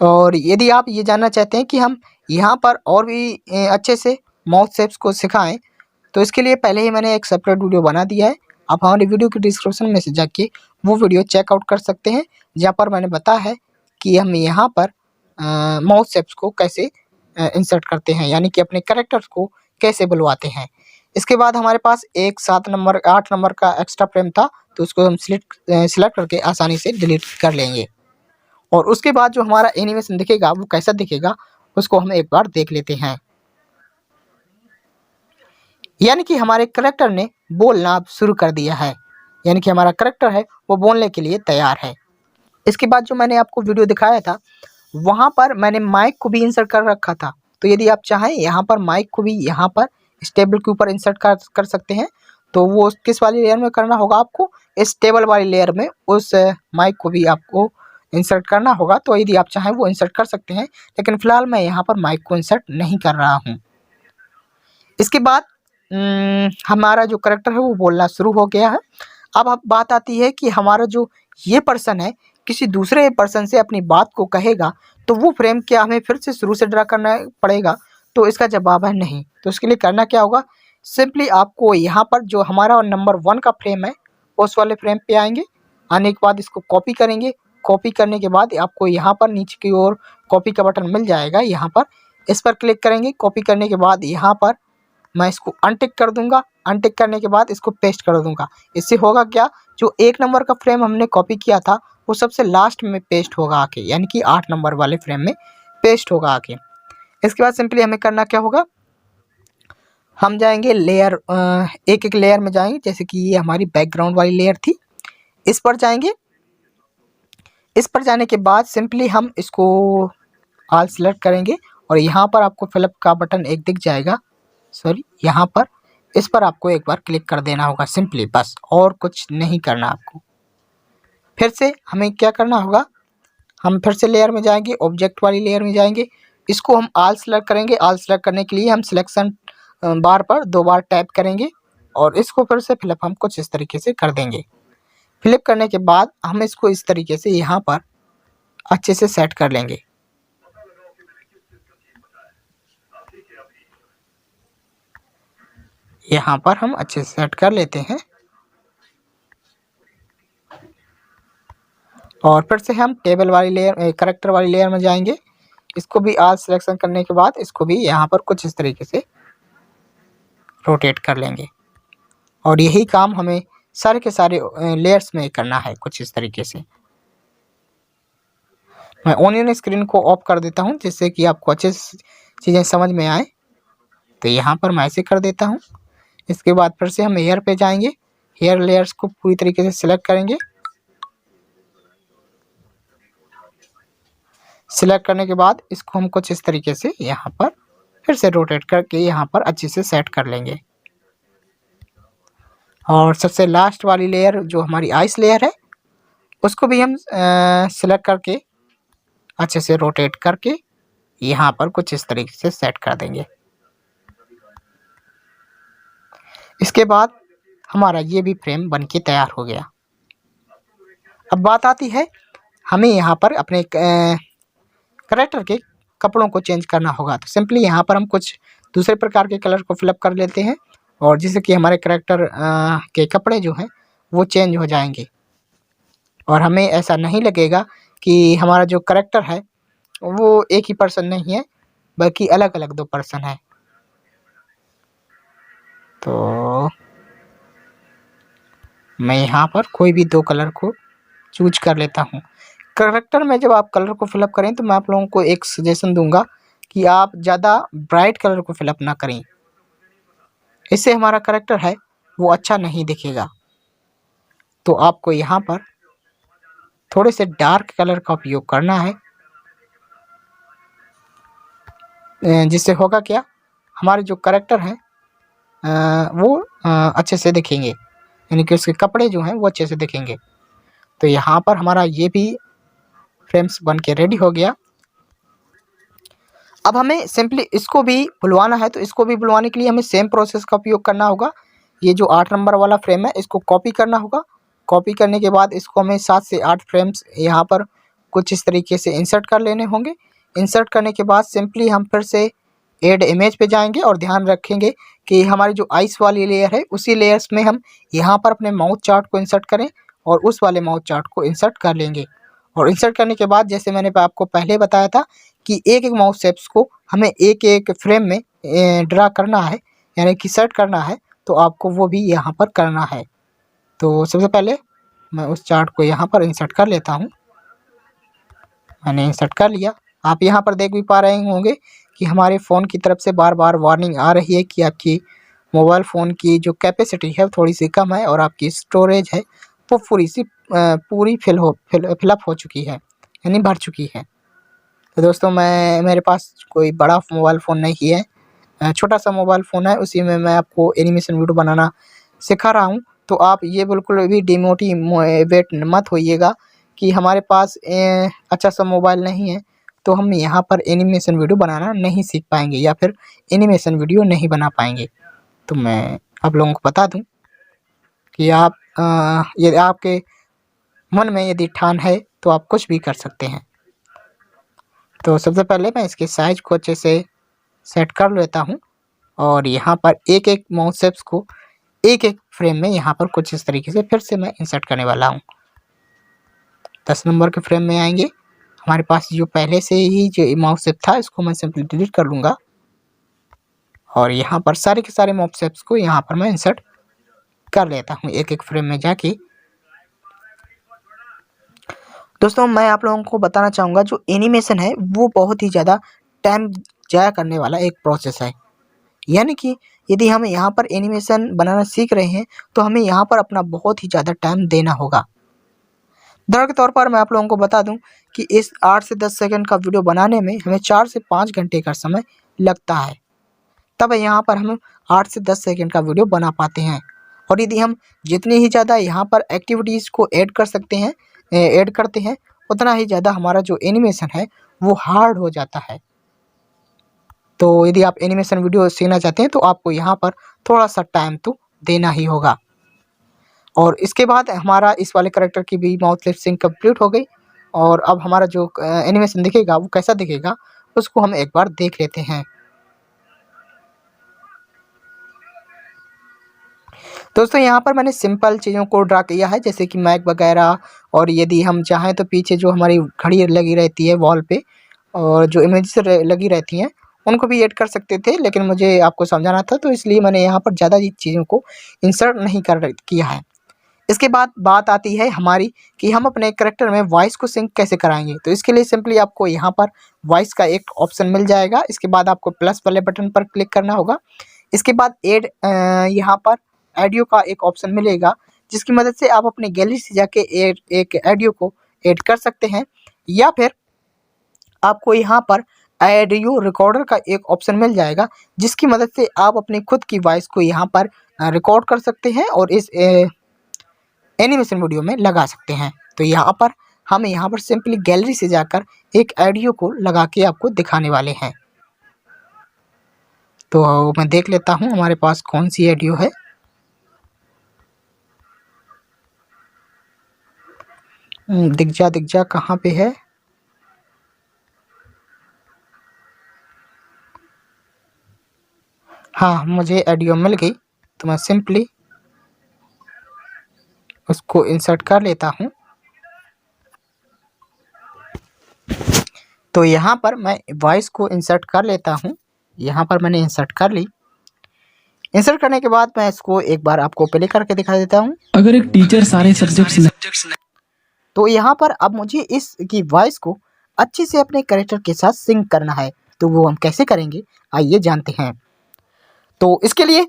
और यदि आप ये जानना चाहते हैं कि हम यहाँ पर और भी अच्छे से माउथ शेप्स को सिखाएं, तो इसके लिए पहले ही मैंने एक सेपरेट वीडियो बना दिया है। आप हमारे वीडियो की डिस्क्रिप्शन में से जाके वो वीडियो चेकआउट कर सकते हैं, जहाँ पर मैंने बताया है कि हम यहाँ पर माउथ शेप्स को कैसे इंसर्ट करते हैं, यानी कि अपने कैरेक्टर्स को कैसे बुलवाते हैं। इसके बाद हमारे पास एक 8 नंबर का एक्स्ट्रा फ्रेम था, तो उसको हम सिलेक्ट करके आसानी से डिलीट कर लेंगे। और उसके बाद जो हमारा एनिमेशन दिखेगा वो कैसा दिखेगा उसको हम एक बार देख लेते हैं। यानी कि हमारे करैक्टर ने बोलना अब शुरू कर दिया है, यानी कि हमारा करैक्टर है वो बोलने के लिए तैयार है। इसके बाद जो मैंने आपको वीडियो दिखाया था वहाँ पर मैंने माइक को भी इंसर्ट कर रखा था। तो यदि आप चाहें यहाँ पर माइक को भी यहाँ पर इस टेबल के ऊपर इंसर्ट कर सकते हैं। तो वो किस वाली लेयर में करना होगा आपको, इस टेबल वाली लेयर में उस माइक को भी आपको इंसर्ट करना होगा। तो यदि आप चाहें वो इंसर्ट कर सकते हैं, लेकिन फ़िलहाल मैं यहाँ पर माइक को इंसर्ट नहीं कर रहा हूँ। इसके बाद हमारा जो करैक्टर है वो बोलना शुरू हो गया है। अब बात आती है कि हमारा जो ये पर्सन है किसी दूसरे पर्सन से अपनी बात को कहेगा, तो वो फ्रेम क्या हमें फिर से शुरू से ड्रा करना पड़ेगा? तो इसका जवाब है नहीं। तो इसके लिए करना क्या होगा, सिंपली आपको यहाँ पर जो हमारा नंबर 1 का फ्रेम है उस वाले फ्रेम पे आएंगे। आने के बाद इसको कॉपी करेंगे। कॉपी करने के बाद आपको यहाँ पर नीचे की ओर कॉपी का बटन मिल जाएगा, यहाँ पर इस पर क्लिक करेंगे। कॉपी करने के बाद यहाँ पर मैं इसको अनटिक कर दूंगा। अनटिक करने के बाद इसको पेस्ट कर दूंगा। इससे होगा क्या, जो 1 नंबर का फ्रेम हमने कॉपी किया था वो सबसे लास्ट में पेस्ट होगा आके, यानी कि 8 नंबर वाले फ्रेम में पेस्ट होगा आके। इसके बाद सिंपली हमें करना क्या होगा, हम जाएंगे लेयर, एक एक लेयर में जाएंगे। जैसे कि ये हमारी बैकग्राउंड वाली लेयर थी, इस पर जाएंगे। इस पर जाने के बाद सिंपली हम इसको ऑल सेलेक्ट करेंगे और यहाँ पर आपको फिलअप का बटन एक दिख जाएगा, सॉरी यहाँ पर, इस पर आपको एक बार क्लिक कर देना होगा सिंपली, बस, और कुछ नहीं करना आपको। फिर से हमें क्या करना होगा, हम फिर से लेयर में जाएंगे, ऑब्जेक्ट वाली लेयर में जाएंगे। इसको हम ऑल सेलेक्ट करेंगे। ऑल सेलेक्ट करने के लिए हम सिलेक्शन बार पर 2 बार टैप करेंगे और इसको फिर से फिलअप हम कुछ इस तरीके से कर देंगे। फिलअप करने के बाद हम इसको इस तरीके से यहाँ पर अच्छे से सेट कर लेंगे। यहाँ पर हम अच्छे से सेट कर लेते हैं और फिर से हम टेबल वाली लेयर, करैक्टर वाली लेयर में जाएंगे। इसको भी ऑल सिलेक्शन करने के बाद इसको भी यहाँ पर कुछ इस तरीके से रोटेट कर लेंगे और यही काम हमें सारे के सारे लेयर्स में करना है कुछ इस तरीके से। मैं ऑनियन स्क्रीन को ऑफ कर देता हूँ जिससे कि आपको अच्छे से चीज़ें समझ में आए। तो यहाँ पर मैं ऐसे कर देता हूँ। इसके बाद फिर से हम हेयर पे जाएंगे। हेयर लेयर्स को पूरी तरीके से सिलेक्ट करेंगे। सिलेक्ट करने के बाद इसको हम कुछ इस तरीके से यहाँ पर फिर से रोटेट करके यहाँ पर अच्छे से सेट कर लेंगे। और सबसे लास्ट वाली लेयर जो हमारी आइस लेयर है उसको भी हम सिलेक्ट करके अच्छे से रोटेट करके यहाँ पर कुछ इस तरीके से सेट कर देंगे। इसके बाद हमारा ये भी फ्रेम बनके तैयार हो गया। अब बात आती है हमें यहाँ पर अपने कैरेक्टर के कपड़ों को चेंज करना होगा। तो सिंपली यहाँ पर हम कुछ दूसरे प्रकार के कलर को फिलअप कर लेते हैं और जिससे कि हमारे कैरेक्टर के कपड़े जो हैं वो चेंज हो जाएंगे और हमें ऐसा नहीं लगेगा कि हमारा जो कैरेक्टर है वो एक ही पर्सन नहीं है बल्कि अलग अलग 2 पर्सन है। तो मैं यहाँ पर कोई भी 2 कलर को चूज कर लेता हूँ। कैरेक्टर में जब आप कलर को फिलअप करें तो मैं आप लोगों को एक सजेशन दूंगा कि आप ज़्यादा ब्राइट कलर को फिलअप ना करें, इससे हमारा कैरेक्टर है वो अच्छा नहीं दिखेगा। तो आपको यहाँ पर थोड़े से डार्क कलर का उपयोग करना है, जिससे होगा क्या, हमारे जो कैरेक्टर हैं वो अच्छे से दिखेंगे, यानी कि उसके कपड़े जो हैं वो अच्छे से दिखेंगे। तो यहाँ पर हमारा ये भी फ्रेम्स बन के रेडी हो गया। अब हमें सिंपली इसको भी बुलवाना है, तो इसको भी बुलवाने के लिए हमें सेम प्रोसेस का उपयोग करना होगा। ये जो 8 नंबर वाला फ्रेम है इसको कॉपी करना होगा। कॉपी करने के बाद इसको हमें 7 से 8 फ्रेम्स यहाँ पर कुछ इस तरीके से इंसर्ट कर लेने होंगे। इंसर्ट करने के बाद सिंपली हम फिर से ऐड इमेज पे जाएंगे और ध्यान रखेंगे कि हमारी जो आइस वाली लेयर है उसी लेयर्स में हम यहाँ पर अपने माउथ चार्ट को इंसर्ट करें और उस वाले माउथ चार्ट को इंसर्ट कर लेंगे। और इंसर्ट करने के बाद जैसे मैंने आपको पहले बताया था कि एक एक माउथ शेप्स को हमें एक एक फ्रेम में ड्रा करना है, यानी कि सेट करना है, तो आपको वो भी यहाँ पर करना है। तो सबसे पहले मैं उस चार्ट को यहाँ पर इंसर्ट कर लेता हूँ। मैंने इंसर्ट कर लिया। आप यहाँ पर देख भी पा रहे होंगे कि हमारे फ़ोन की तरफ से बार बार वार्निंग आ रही है कि आपकी मोबाइल फ़ोन की जो कैपेसिटी है थोड़ी सी कम है और आपकी स्टोरेज है वो पूरी फिलअप हो चुकी है, यानी भर चुकी है। तो दोस्तों मेरे पास कोई बड़ा मोबाइल फ़ोन नहीं है, छोटा सा मोबाइल फ़ोन है, उसी में मैं आपको एनिमेशन वीडियो बनाना सिखा रहा हूँ। तो आप ये बिल्कुल भी डिमोटिवेट मत होइएगा कि हमारे पास अच्छा सा मोबाइल नहीं है तो हम यहाँ पर एनिमेशन वीडियो बनाना नहीं सीख पाएंगे या फिर एनिमेशन वीडियो नहीं बना पाएंगे। तो मैं आप लोगों को बता दूं कि आप यदि आपके मन में यदि ठान है तो आप कुछ भी कर सकते हैं। तो सबसे पहले मैं इसके साइज को अच्छे से सेट कर लेता हूं और यहाँ पर एक एक माउस शेप्स को एक एक फ्रेम में यहाँ पर कुछ इस तरीके से फिर से मैं इंसर्ट करने वाला हूँ। 10 नंबर के फ्रेम में आएंगे। हमारे पास जो पहले से ही जो माउस शेप था इसको मैं सिंपली डिलीट कर लूँगा और यहाँ पर सारे के सारे माउस शेप्स को यहाँ पर मैं इंसर्ट कर लेता हूँ एक एक फ्रेम में जाके। दोस्तों मैं आप लोगों को बताना चाहूँगा जो एनिमेशन है वो बहुत ही ज़्यादा टाइम जाया करने वाला एक प्रोसेस है, यानी कि यदि हम यहाँ पर एनिमेशन बनाना सीख रहे हैं तो हमें यहाँ पर अपना बहुत ही ज़्यादा टाइम देना होगा। उदाहरण के तौर पर मैं आप लोगों को बता दूं कि इस 8 से 10 सेकंड का वीडियो बनाने में हमें 4 से 5 घंटे का समय लगता है, तब यहाँ पर हम 8 से 10 सेकंड का वीडियो बना पाते हैं। और यदि हम जितनी ही ज़्यादा यहाँ पर एक्टिविटीज़ को ऐड करते हैं उतना ही ज़्यादा हमारा जो एनिमेशन है वो हार्ड हो जाता है। तो यदि आप एनिमेशन वीडियो सीखना चाहते हैं तो आपको यहाँ पर थोड़ा सा टाइम तो देना ही होगा। और इसके बाद हमारा इस वाले कैरेक्टर की भी माउथ लिप सिंक कंप्लीट हो गई और अब हमारा जो एनिमेशन दिखेगा वो कैसा दिखेगा उसको हम एक बार देख लेते हैं। दोस्तों यहाँ पर मैंने सिंपल चीज़ों को ड्रा किया है, जैसे कि मैक वगैरह, और यदि हम चाहें तो पीछे जो हमारी घड़ी लगी रहती है वॉल पे और जो इमेजेस लगी रहती हैं उनको भी ऐड कर सकते थे, लेकिन मुझे आपको समझाना था तो इसलिए मैंने यहाँ पर ज़्यादा चीज़ों को इंसर्ट नहीं किया है। इसके बाद बात आती है हमारी कि हम अपने कैरेक्टर में वॉइस को सिंक कैसे कराएंगे। तो इसके लिए सिंपली आपको यहाँ पर वॉइस का एक ऑप्शन मिल जाएगा। इसके बाद आपको प्लस वाले बटन पर क्लिक करना होगा। इसके बाद यहाँ पर ऑडियो का एक ऑप्शन मिलेगा जिसकी मदद से आप अपने गैलरी से जाके एक ऑडियो को ऐड कर सकते हैं, या फिर आपको यहाँ पर ऑडियो रिकॉर्डर का एक ऑप्शन मिल जाएगा, जिसकी मदद से आप अपनी खुद की वॉइस को यहाँ पर रिकॉर्ड कर सकते हैं और इस एनिमेशन वीडियो में लगा सकते हैं। तो यहाँ पर हम यहाँ पर सिंपली गैलरी से जाकर एक ऑडियो को लगा के आपको दिखाने वाले हैं। तो मैं देख लेता हूँ हमारे पास कौन सी ऑडियो है। दिख जा कहाँ पे है। हाँ, मुझे ऑडियो मिल गई, तो मैं सिंपली उसको इंसर्ट कर लेता हूँ। तो यहाँ पर मैं वॉइस को इंसर्ट कर लेता हूँ। यहाँ पर मैंने इंसर्ट कर ली। इंसर्ट करने के बाद मैं इसको एक बार आपको प्ले करके दिखा देता हूँ। अगर एक टीचर सारे सब्जेक्ट्स तो यहाँ पर अब मुझे इसकी वॉइस को अच्छे से अपने कैरेक्टर के साथ सिंक करना है। तो वो हम कैसे करेंगे, आइए जानते हैं। तो इसके लिए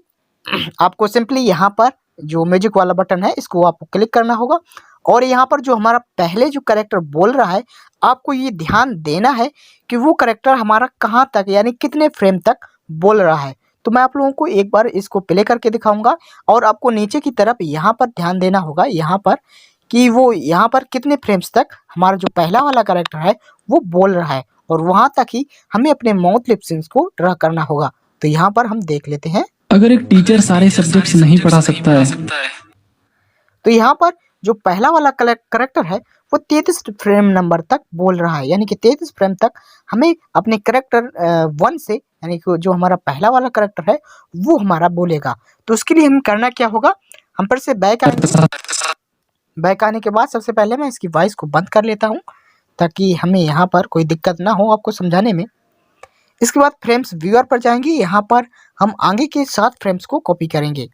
आपको सिंपली यहाँ पर जो म्यूजिक वाला बटन है इसको आपको क्लिक करना होगा और यहाँ पर जो हमारा पहले जो कैरेक्टर बोल रहा है, आपको ये ध्यान देना है कि वो कैरेक्टर हमारा कहाँ तक यानी कितने फ्रेम तक बोल रहा है। तो मैं आप लोगों को एक बार इसको प्ले करके दिखाऊंगा और आपको नीचे की तरफ यहाँ पर ध्यान देना होगा यहाँ पर कि वो यहाँ पर कितने फ्रेम्स तक हमारा जो पहला वाला कैरेक्टर है वो बोल रहा है और वहाँ तक ही हमें अपने माउथ लिप सिंक्स को ड्रा करना होगा। तो यहाँ पर हम देख लेते हैं। अगर एक टीचर सारे सब्जेक्ट्स नहीं पढ़ा सकता है तो यहाँ पर जो पहला वाला करेक्टर है वो 33 फ्रेम नंबर तक बोल रहा है, यानी कि 33 फ्रेम तक हमें अपने करेक्टर 1 से यानी कि जो हमारा पहला वाला करेक्टर है वो हमारा बोलेगा। तो उसके लिए हम करना क्या होगा, हम फिर से बैक आएंगे। बैक आने के बाद सबसे पहले मैं इसकी वॉइस को बंद कर लेता हूँ ताकि हमें यहाँ पर कोई दिक्कत ना हो आपको समझाने में। इसके बाद फ्रेम्स व्यूअर पर जाएंगे। यहाँ पर हम आगे के 7 फ्रेम्स को कॉपी करेंगे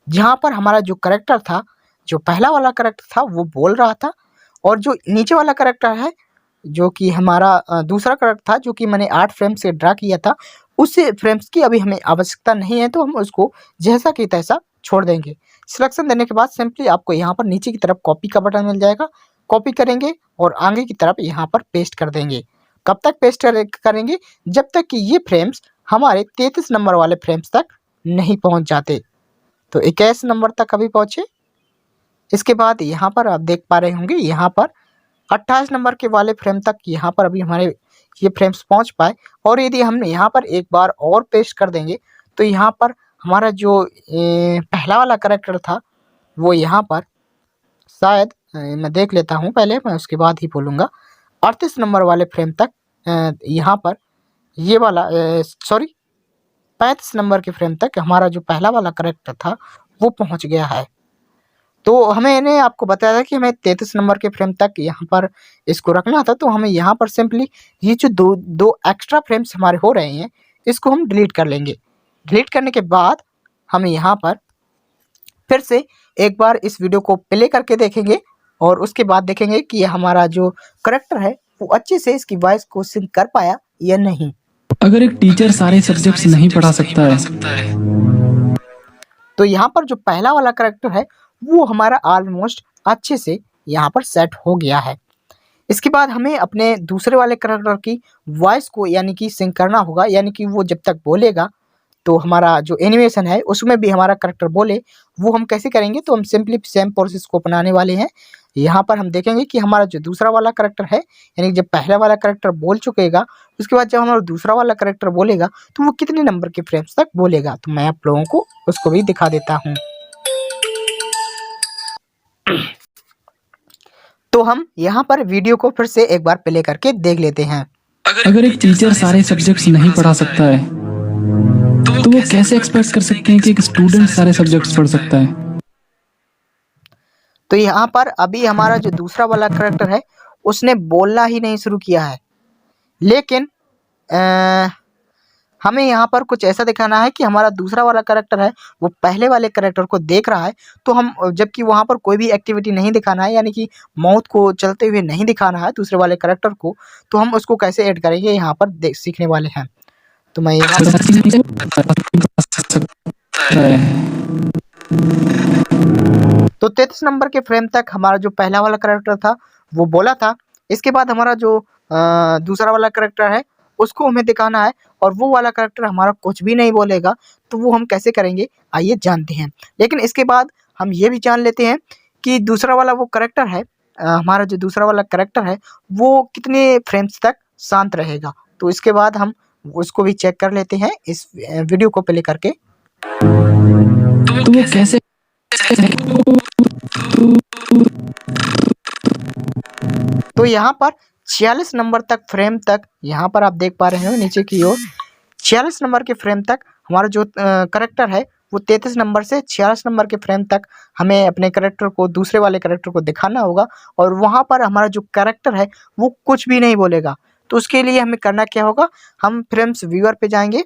जहाँ पर हमारा जो करेक्टर था, जो पहला वाला करेक्टर था वो बोल रहा था और जो नीचे वाला करेक्टर है जो कि हमारा दूसरा करेक्टर था जो कि मैंने 8 फ्रेम से ड्रा किया था, उस फ्रेम्स की अभी हमें आवश्यकता नहीं है, तो हम उसको जैसा कि तैसा छोड़ देंगे। सिलेक्शन देने के बाद सिंपली आपको यहाँ पर नीचे की तरफ कॉपी का बटन मिल जाएगा, कॉपी करेंगे और आगे की तरफ यहाँ पर पेस्ट कर देंगे। कब तक पेस्ट करेंगे, जब तक कि ये फ्रेम्स हमारे 33 नंबर वाले फ्रेम्स तक नहीं पहुँच जाते। तो 21 नंबर तक अभी पहुँचे। इसके बाद यहाँ पर आप देख पा रहे होंगे यहाँ पर 28 नंबर के वाले फ्रेम तक यहाँ पर अभी हमारे ये फ्रेम्स पहुँच पाए और यदि हम यहाँ पर एक बार और पेस्ट कर देंगे तो यहाँ पर हमारा जो पहला वाला करेक्टर था वो यहाँ पर शायद मैं देख लेता हूँ पहले, मैं उसके बाद ही बोलूँगा। 38 नंबर वाले फ्रेम तक यहाँ पर ये वाला 35 नंबर के फ्रेम तक हमारा जो पहला वाला करेक्टर था वो पहुँच गया है। तो मैंने आपको बताया था कि हमें 33 नंबर के फ्रेम तक यहाँ पर इसको रखना था, तो हमें यहाँ पर सिंपली ये जो दो एक्स्ट्रा फ्रेम्स हमारे हो रहे हैं इसको हम डिलीट कर लेंगे। डिलीट करने के बाद हम यहाँ पर फिर से एक बार इस वीडियो को प्ले करके देखेंगे और उसके बाद देखेंगे कि हमारा जो करेक्टर है वो अच्छे से इसकी वॉइस को सिंक कर पाया या नहीं। अगर एक टीचर सारे सब्जेक्ट्स नहीं पढ़ा सकता है तो यहाँ पर जो पहला वाला करेक्टर है वो हमारा ऑलमोस्ट अच्छे से यहाँ पर सेट हो गया है। इसके बाद हमें अपने दूसरे वाले करेक्टर की वॉइस को यानी कि सिंक करना होगा, यानी कि वो जब तक बोलेगा तो हमारा जो एनिमेशन है उसमें भी हमारा करेक्टर बोले। वो हम कैसे करेंगे, तो हम सिंपली सेम प्रोसेस को अपनाने वाले हैं। यहाँ पर हम देखेंगे कि हमारा जो दूसरा वाला करेक्टर है यानी जब पहला वाला करेक्टर बोल चुकेगा उसके बाद जब हमारा दूसरा वाला करेक्टर बोलेगा तो वो कितने नंबर के फ्रेम्स तक बोलेगा। तो मैं आप लोगों को उसको भी दिखा देता हूँ। तो हम यहाँ पर वीडियो को फिर से एक बार प्ले करके देख लेते हैं। अगर एक टीचर सारे सब्जेक्ट्स नहीं पढ़ा सकता है तो वो कैसे एक्सपेक्ट कर सकते हैं कि एक स्टूडेंट सारे सब्जेक्ट्स पढ़ सकता है। तो यहाँ पर अभी हमारा जो दूसरा वाला करेक्टर है उसने बोलना ही नहीं शुरू किया है, लेकिन हमें यहाँ पर कुछ ऐसा दिखाना है कि हमारा दूसरा वाला करेक्टर है वो पहले वाले करेक्टर को देख रहा है। तो हम जबकि वहाँ पर कोई भी एक्टिविटी नहीं दिखाना है, यानी कि माउथ को चलते हुए नहीं दिखाना है दूसरे वाले करेक्टर को, तो हम उसको कैसे ऐड करेंगे यहाँ पर सीखने वाले हैं। तो मैं यहाँ तो 33 नंबर के फ्रेम तक हमारा जो पहला वाला करेक्टर था वो बोला था। इसके बाद हमारा जो दूसरा वाला कैरेक्टर है उसको हमें दिखाना है और वो वाला कैरेक्टर हमारा कुछ भी नहीं बोलेगा, तो वो हम कैसे करेंगे आइए जानते हैं। लेकिन इसके बाद हम ये भी जान लेते हैं कि दूसरा वाला वो कैरेक्टर है, हमारा जो दूसरा वाला कैरेक्टर है वो कितने फ्रेम्स तक शांत रहेगा। तो इसके बाद हम उसको भी चेक कर लेते हैं इस वीडियो को प्ले करके। तो वो कैसे तो यहाँ पर 46 नंबर तक फ्रेम तक यहाँ पर आप देख पा रहे हो नीचे की ओर 46 नंबर के फ्रेम तक हमारा जो करेक्टर है वो 33 नंबर से 46 नंबर के फ्रेम तक हमें अपने करेक्टर को दूसरे वाले करेक्टर को दिखाना होगा और वहाँ पर हमारा जो करेक्टर है वो कुछ भी नहीं बोलेगा। तो उसके लिए हमें करना क्या होगा, हम फ्रेम्स व्यूअर पे जाएंगे।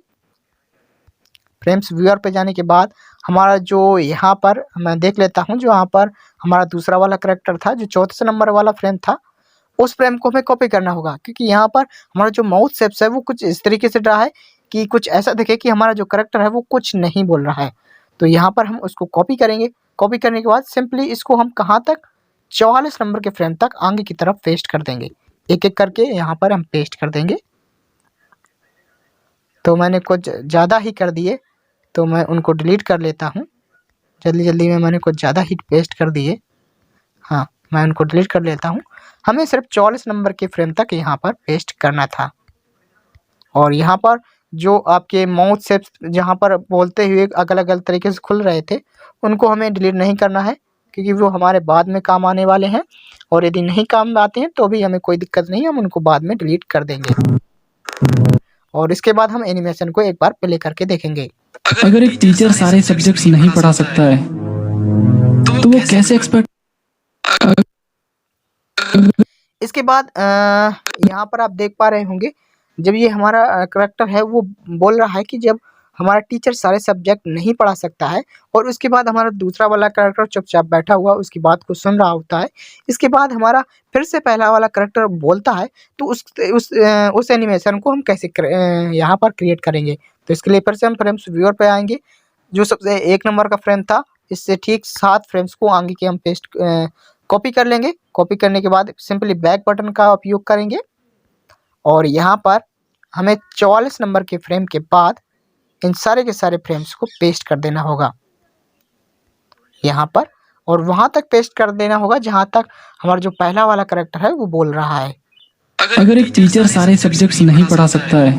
फ्रेम्स व्यूअर पे जाने के बाद हमारा जो यहाँ पर मैं देख लेता हूँ, जो यहाँ पर हमारा दूसरा वाला करेक्टर था जो 34 नंबर वाला फ्रेम था, उस फ्रेम को हमें कॉपी करना होगा। क्योंकि यहाँ पर हमारा जो माउथ शेप्स है वो कुछ इस तरीके से रहा है कि कुछ ऐसा दिखे कि हमारा जो करेक्टर है वो कुछ नहीं बोल रहा है। तो यहाँ पर हम उसको कॉपी करेंगे। कॉपी करने के बाद सिंपली इसको हम कहाँ तक 44 नंबर के फ्रेम तक आगे की तरफ पेस्ट कर देंगे। एक एक करके यहाँ पर हम पेस्ट कर देंगे। तो मैंने कुछ ज़्यादा ही कर दिए, तो मैं उनको डिलीट कर लेता हूँ। जल्दी जल्दी में मैंने कुछ ज़्यादा ही पेस्ट कर दिए। हाँ, मैं उनको डिलीट कर लेता हूँ। हमें सिर्फ 44 नंबर के फ्रेम तक यहाँ पर पेस्ट करना था। और यहाँ पर जो आपके माउथ शेप्स जहाँ पर बोलते हुए अलग अलग तरीके से खुल रहे थे उनको हमें डिलीट नहीं करना है, क्योंकि वो हमारे बाद में काम आने वाले हैं। और यदि नहीं काम आते हैं तो भी हमें कोई दिक्कत नहीं है, हम उनको बाद में डिलीट कर देंगे। और इसके बाद हम एनिमेशन को एक बार प्ले करके देखेंगे। अगर एक टीचर सारे सब्जेक्ट्स नहीं पढ़ा सकता है तो वो कैसे एक्सपेक्ट इसके बाद यहाँ पर आप देख पा रहे होंगे जब ये हमारा करेक्टर है वो बोल रहा है कि जब हमारा टीचर सारे सब्जेक्ट नहीं पढ़ा सकता है, और उसके बाद हमारा दूसरा वाला करेक्टर चुपचाप बैठा हुआ उसकी बात को सुन रहा होता है। इसके बाद हमारा फिर से पहला वाला करेक्टर बोलता है, तो उस एनिमेशन को हम कैसे यहाँ पर क्रिएट करेंगे। तो इसके लिए फिर से हम फ्रेम्स व्यूअर पे आएंगे। जो सबसे 1 नंबर का फ्रेम था इससे ठीक 7 फ्रेम्स को आगे के हम पेस्ट कॉपी कर लेंगे। कॉपी करने के बाद सिंपली बैक बटन का उपयोग करेंगे और यहाँ पर हमें 44 नंबर के फ्रेम के बाद इन सारे के सारे फ्रेम्स को पेस्ट कर देना होगा यहाँ पर, और वहाँ तक पेस्ट कर देना होगा जहाँ तक हमारा जो पहला वाला करेक्टर है वो बोल रहा है। अगर एक टीचर सारे सब्जेक्ट्स नहीं पढ़ा सकता है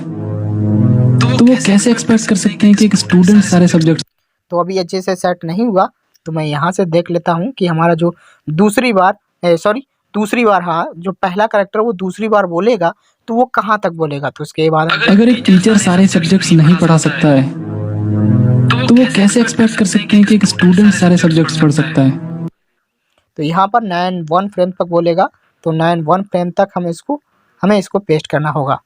तो वो कैसे एक्सपेक्ट कर सकते हैं कि एक स्टूडेंट सारे सब्जेक्ट्स। तो अभी अच्छे से सेट नहीं हुआ, तो मैं यहाँ से देख लेता हूँ कि हमारा जो दूसरी बार हाँ, जो पहला करेक्टर वो दूसरी बार बोलेगा तो वो कहाँ तक बोलेगा। तो उसके बाद अगर एक टीचर सारे सब्जेक्ट्स नहीं पढ़ा सकता है तो वो कैसे एक्सपेक्ट कर सकते हैं कि एक स्टूडेंट सारे सब्जेक्ट्स पढ़ सकता है। तो यहाँ पर 9 फ्रेम तक बोलेगा, तो 9 फ्रेम तक हमें इसको पेस्ट करना होगा।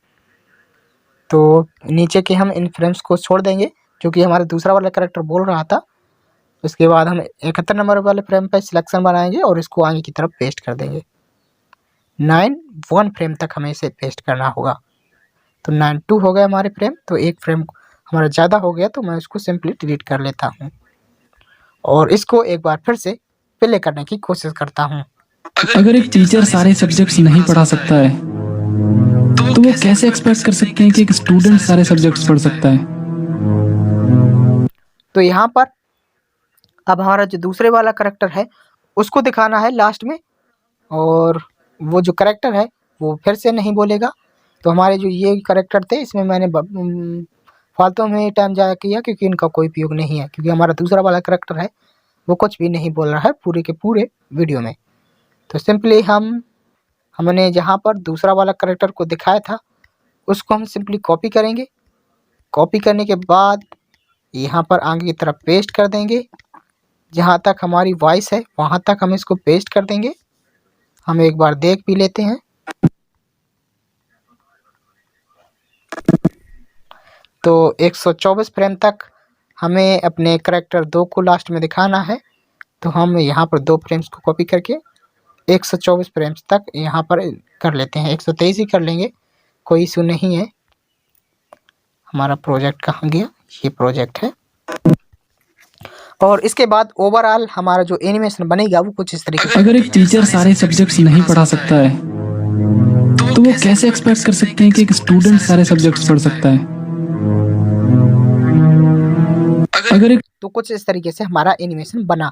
तो नीचे के हम इन फ्रेम्स को छोड़ देंगे जो कि हमारा दूसरा वाला करेक्टर बोल रहा था। उसके बाद हम 71 नंबर वाले फ्रेम पर सिलेक्शन बनाएंगे और इसको आगे की तरफ पेस्ट कर देंगे। 9 फ्रेम तक हमें इसे पेस्ट करना होगा। तो 92 हो गए हमारे फ्रेम, तो एक फ्रेम हमारा ज़्यादा हो गया, तो मैं इसको सिंपली डिलीट कर लेता हूँ और इसको एक बार फिर से प्ले करने की कोशिश करता हूँ। अगर एक टीचर सारे सब्जेक्ट्स नहीं पढ़ा सकता है तो वो कैसे एक्सपेक्ट कर सकते हैं कि एक स्टूडेंट सारे सब्जेक्ट्स पढ़ सकता है। तो यहाँ पर अब हमारा जो दूसरे वाला करेक्टर है उसको दिखाना है लास्ट में, और वो जो करेक्टर है वो फिर से नहीं बोलेगा। तो हमारे जो ये करेक्टर थे इसमें मैंने फालतू में टाइम ज़ाया किया, क्योंकि इनका कोई उपयोग नहीं है, क्योंकि हमारा दूसरा वाला करेक्टर है वो कुछ भी नहीं बोल रहा है पूरे के पूरे वीडियो में। तो सिंपली हमने जहाँ पर दूसरा वाला करेक्टर को दिखाया था उसको हम सिंपली कॉपी करेंगे। कॉपी करने के बाद यहाँ पर आगे की तरफ पेस्ट कर देंगे। जहाँ तक हमारी वॉइस है वहाँ तक हम इसको पेस्ट कर देंगे। हम एक बार देख भी लेते हैं। तो 124 फ्रेम तक हमें अपने करेक्टर 2 को लास्ट में दिखाना है। तो हम यहाँ पर 2 फ्रेम्स को कॉपी करके 124 फ्रेम्स तक यहाँ पर कर लेते हैं। 123 ही कर लेंगे, कोई इशू नहीं है। हमारा प्रोजेक्ट कहाँ गया, ये प्रोजेक्ट है। और इसके बाद ओवरऑल हमारा जो एनिमेशन बनेगा वो कुछ इस तरीके से। अगर एक टीचर सारे सब्जेक्ट्स नहीं पढ़ा सकता है तो वो कैसे एक्सपेक्ट कर सकते हैं कि एक स्टूडेंट सारे सब्जेक्ट्स पढ़ सकता है? अगर एक तो कुछ इस तरीके से हमारा एनिमेशन बना।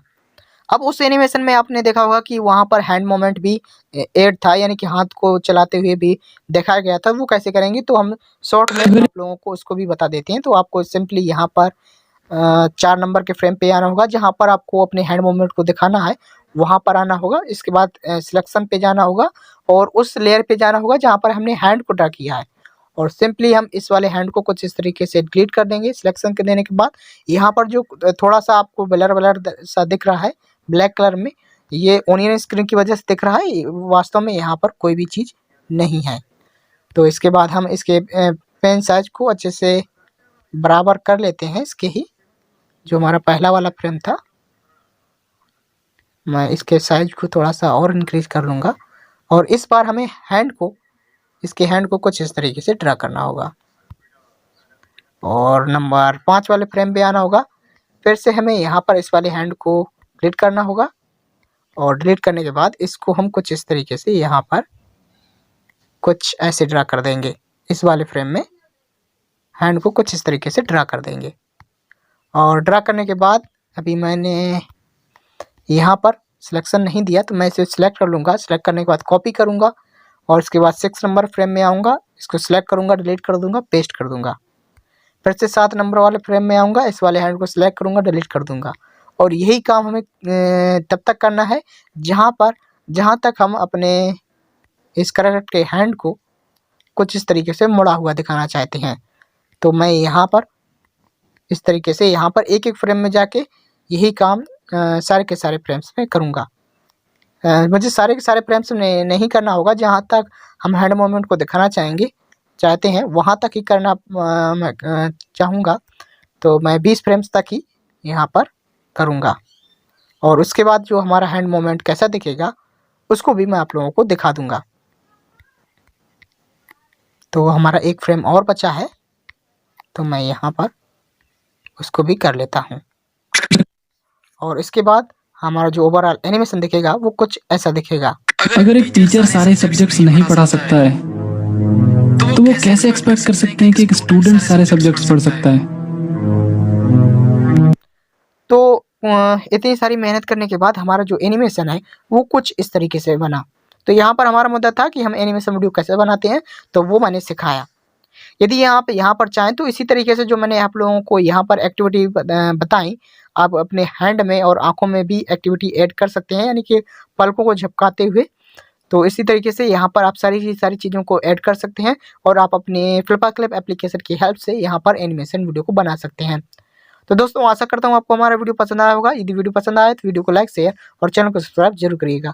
अब उस एनिमेशन में आपने देखा होगा कि वहाँ पर हैंड मूवमेंट भी ऐड था, यानी कि हाथ को चलाते हुए भी दिखाया गया था। वो कैसे करेंगे तो हम शॉर्ट में अगर आप लोगों को उसको भी बता देते हैं। तो आपको सिंपली यहाँ पर 4 नंबर के फ्रेम पे आना होगा, जहाँ पर आपको अपने हैंड मूवमेंट को दिखाना है वहाँ पर आना होगा। इसके बाद सिलेक्शन पे जाना होगा और उस लेयर पे जाना होगा जहाँ पर हमने हैंड को ड्रा किया है, और सिंपली हम इस वाले हैंड को कुछ इस तरीके से डिलीट कर देंगे। सिलेक्शन कर देने के बाद यहाँ पर जो थोड़ा सा आपको ब्लर ब्लर सा दिख रहा है ब्लैक कलर में, ये ओनियन स्क्रीन की वजह से दिख रहा है, वास्तव में यहाँ पर कोई भी चीज़ नहीं है। तो इसके बाद हम इसके पेन साइज को अच्छे से बराबर कर लेते हैं। इसके ही जो हमारा पहला वाला फ्रेम था, मैं इसके साइज को थोड़ा सा और इंक्रीज कर लूँगा, और इस बार हमें इसके हैंड को कुछ इस तरीके से ड्रा करना होगा। और नंबर 5 वाले फ्रेम पे आना होगा। फिर से हमें यहाँ पर इस वाले हैंड को डिलीट करना होगा, और डिलीट करने के बाद इसको हम कुछ इस तरीके से यहाँ पर कुछ ऐसे ड्रा कर देंगे। इस वाले फ्रेम में हैंड को कुछ इस तरीके से ड्रा कर देंगे। और ड्रा करने के बाद अभी मैंने यहाँ पर सिलेक्शन नहीं दिया, तो मैं इसे सिलेक्ट कर लूँगा। सिलेक्ट करने के बाद कॉपी करूँगा, और इसके बाद 6 नंबर फ्रेम में आऊँगा, इसको सिलेक्ट करूँगा, डिलीट कर दूँगा, पेस्ट कर दूँगा। फिर से 7 नंबर वाले फ्रेम में आऊँगा, इस वाले हैंड को सिलेक्ट करूँगा, डिलीट कर दूँगा। और यही काम हमें तब तक करना है जहाँ तक हम अपने इस कैरेक्टर के हैंड को कुछ इस तरीके से मुड़ा हुआ दिखाना चाहते हैं। तो मैं यहाँ पर इस तरीके से यहाँ पर एक-एक फ्रेम में जाके यही काम सारे के सारे फ्रेम्स में करूँगा। मुझे सारे के सारे फ्रेम्स में नहीं करना होगा, जहाँ तक हम हैंड मूवमेंट को दिखाना चाहते हैं वहाँ तक ही करना मैं चाहूँगा। तो मैं 20 फ्रेम्स तक ही यहाँ पर करूँगा, और उसके बाद जो हमारा हैंड मूवमेंट कैसा दिखेगा उसको भी मैं आप लोगों को दिखा दूँगा। तो हमारा एक फ्रेम और बचा है, तो मैं यहाँ पर उसको भी कर लेता हूँ। और इसके बाद हमारा जो ओवरऑल एनिमेशन दिखेगा वो कुछ ऐसा दिखेगा। अगर एक टीचर सारे सब्जेक्ट्स नहीं पढ़ा सकता है, तो वो कैसे एक्सपेक्ट कर सकते हैं कि एक स्टूडेंट सारे सब्जेक्ट्स पढ़ सकता है? तो इतनी सारी मेहनत करने के बाद हमारा जो एनिमेशन है वो कुछ इस तरीके से बना। तो यहाँ पर हमारा मुद्दा था कि हम एनिमेशन वीडियो कैसे बनाते हैं, तो वो मैंने सिखाया। यदि आप यहाँ पर चाहें तो इसी तरीके से जो मैंने आप लोगों को यहाँ पर एक्टिविटी बताई, आप अपने हैंड में और आँखों में भी एक्टिविटी ऐड कर सकते हैं, यानी कि पलकों को झपकाते हुए। तो इसी तरीके से यहाँ पर आप सारी चीज़ों को ऐड कर सकते हैं, और आप अपने फ्लिपा क्लिप एप्लीकेशन की हेल्प से यहाँ पर एनिमेशन वीडियो को बना सकते हैं। तो दोस्तों आशा करता हूँ आपको हमारा वीडियो पसंद आया होगा। यदि वीडियो पसंद आए तो वीडियो को लाइक, शेयर और चैनल को सब्सक्राइब जरूर करिएगा।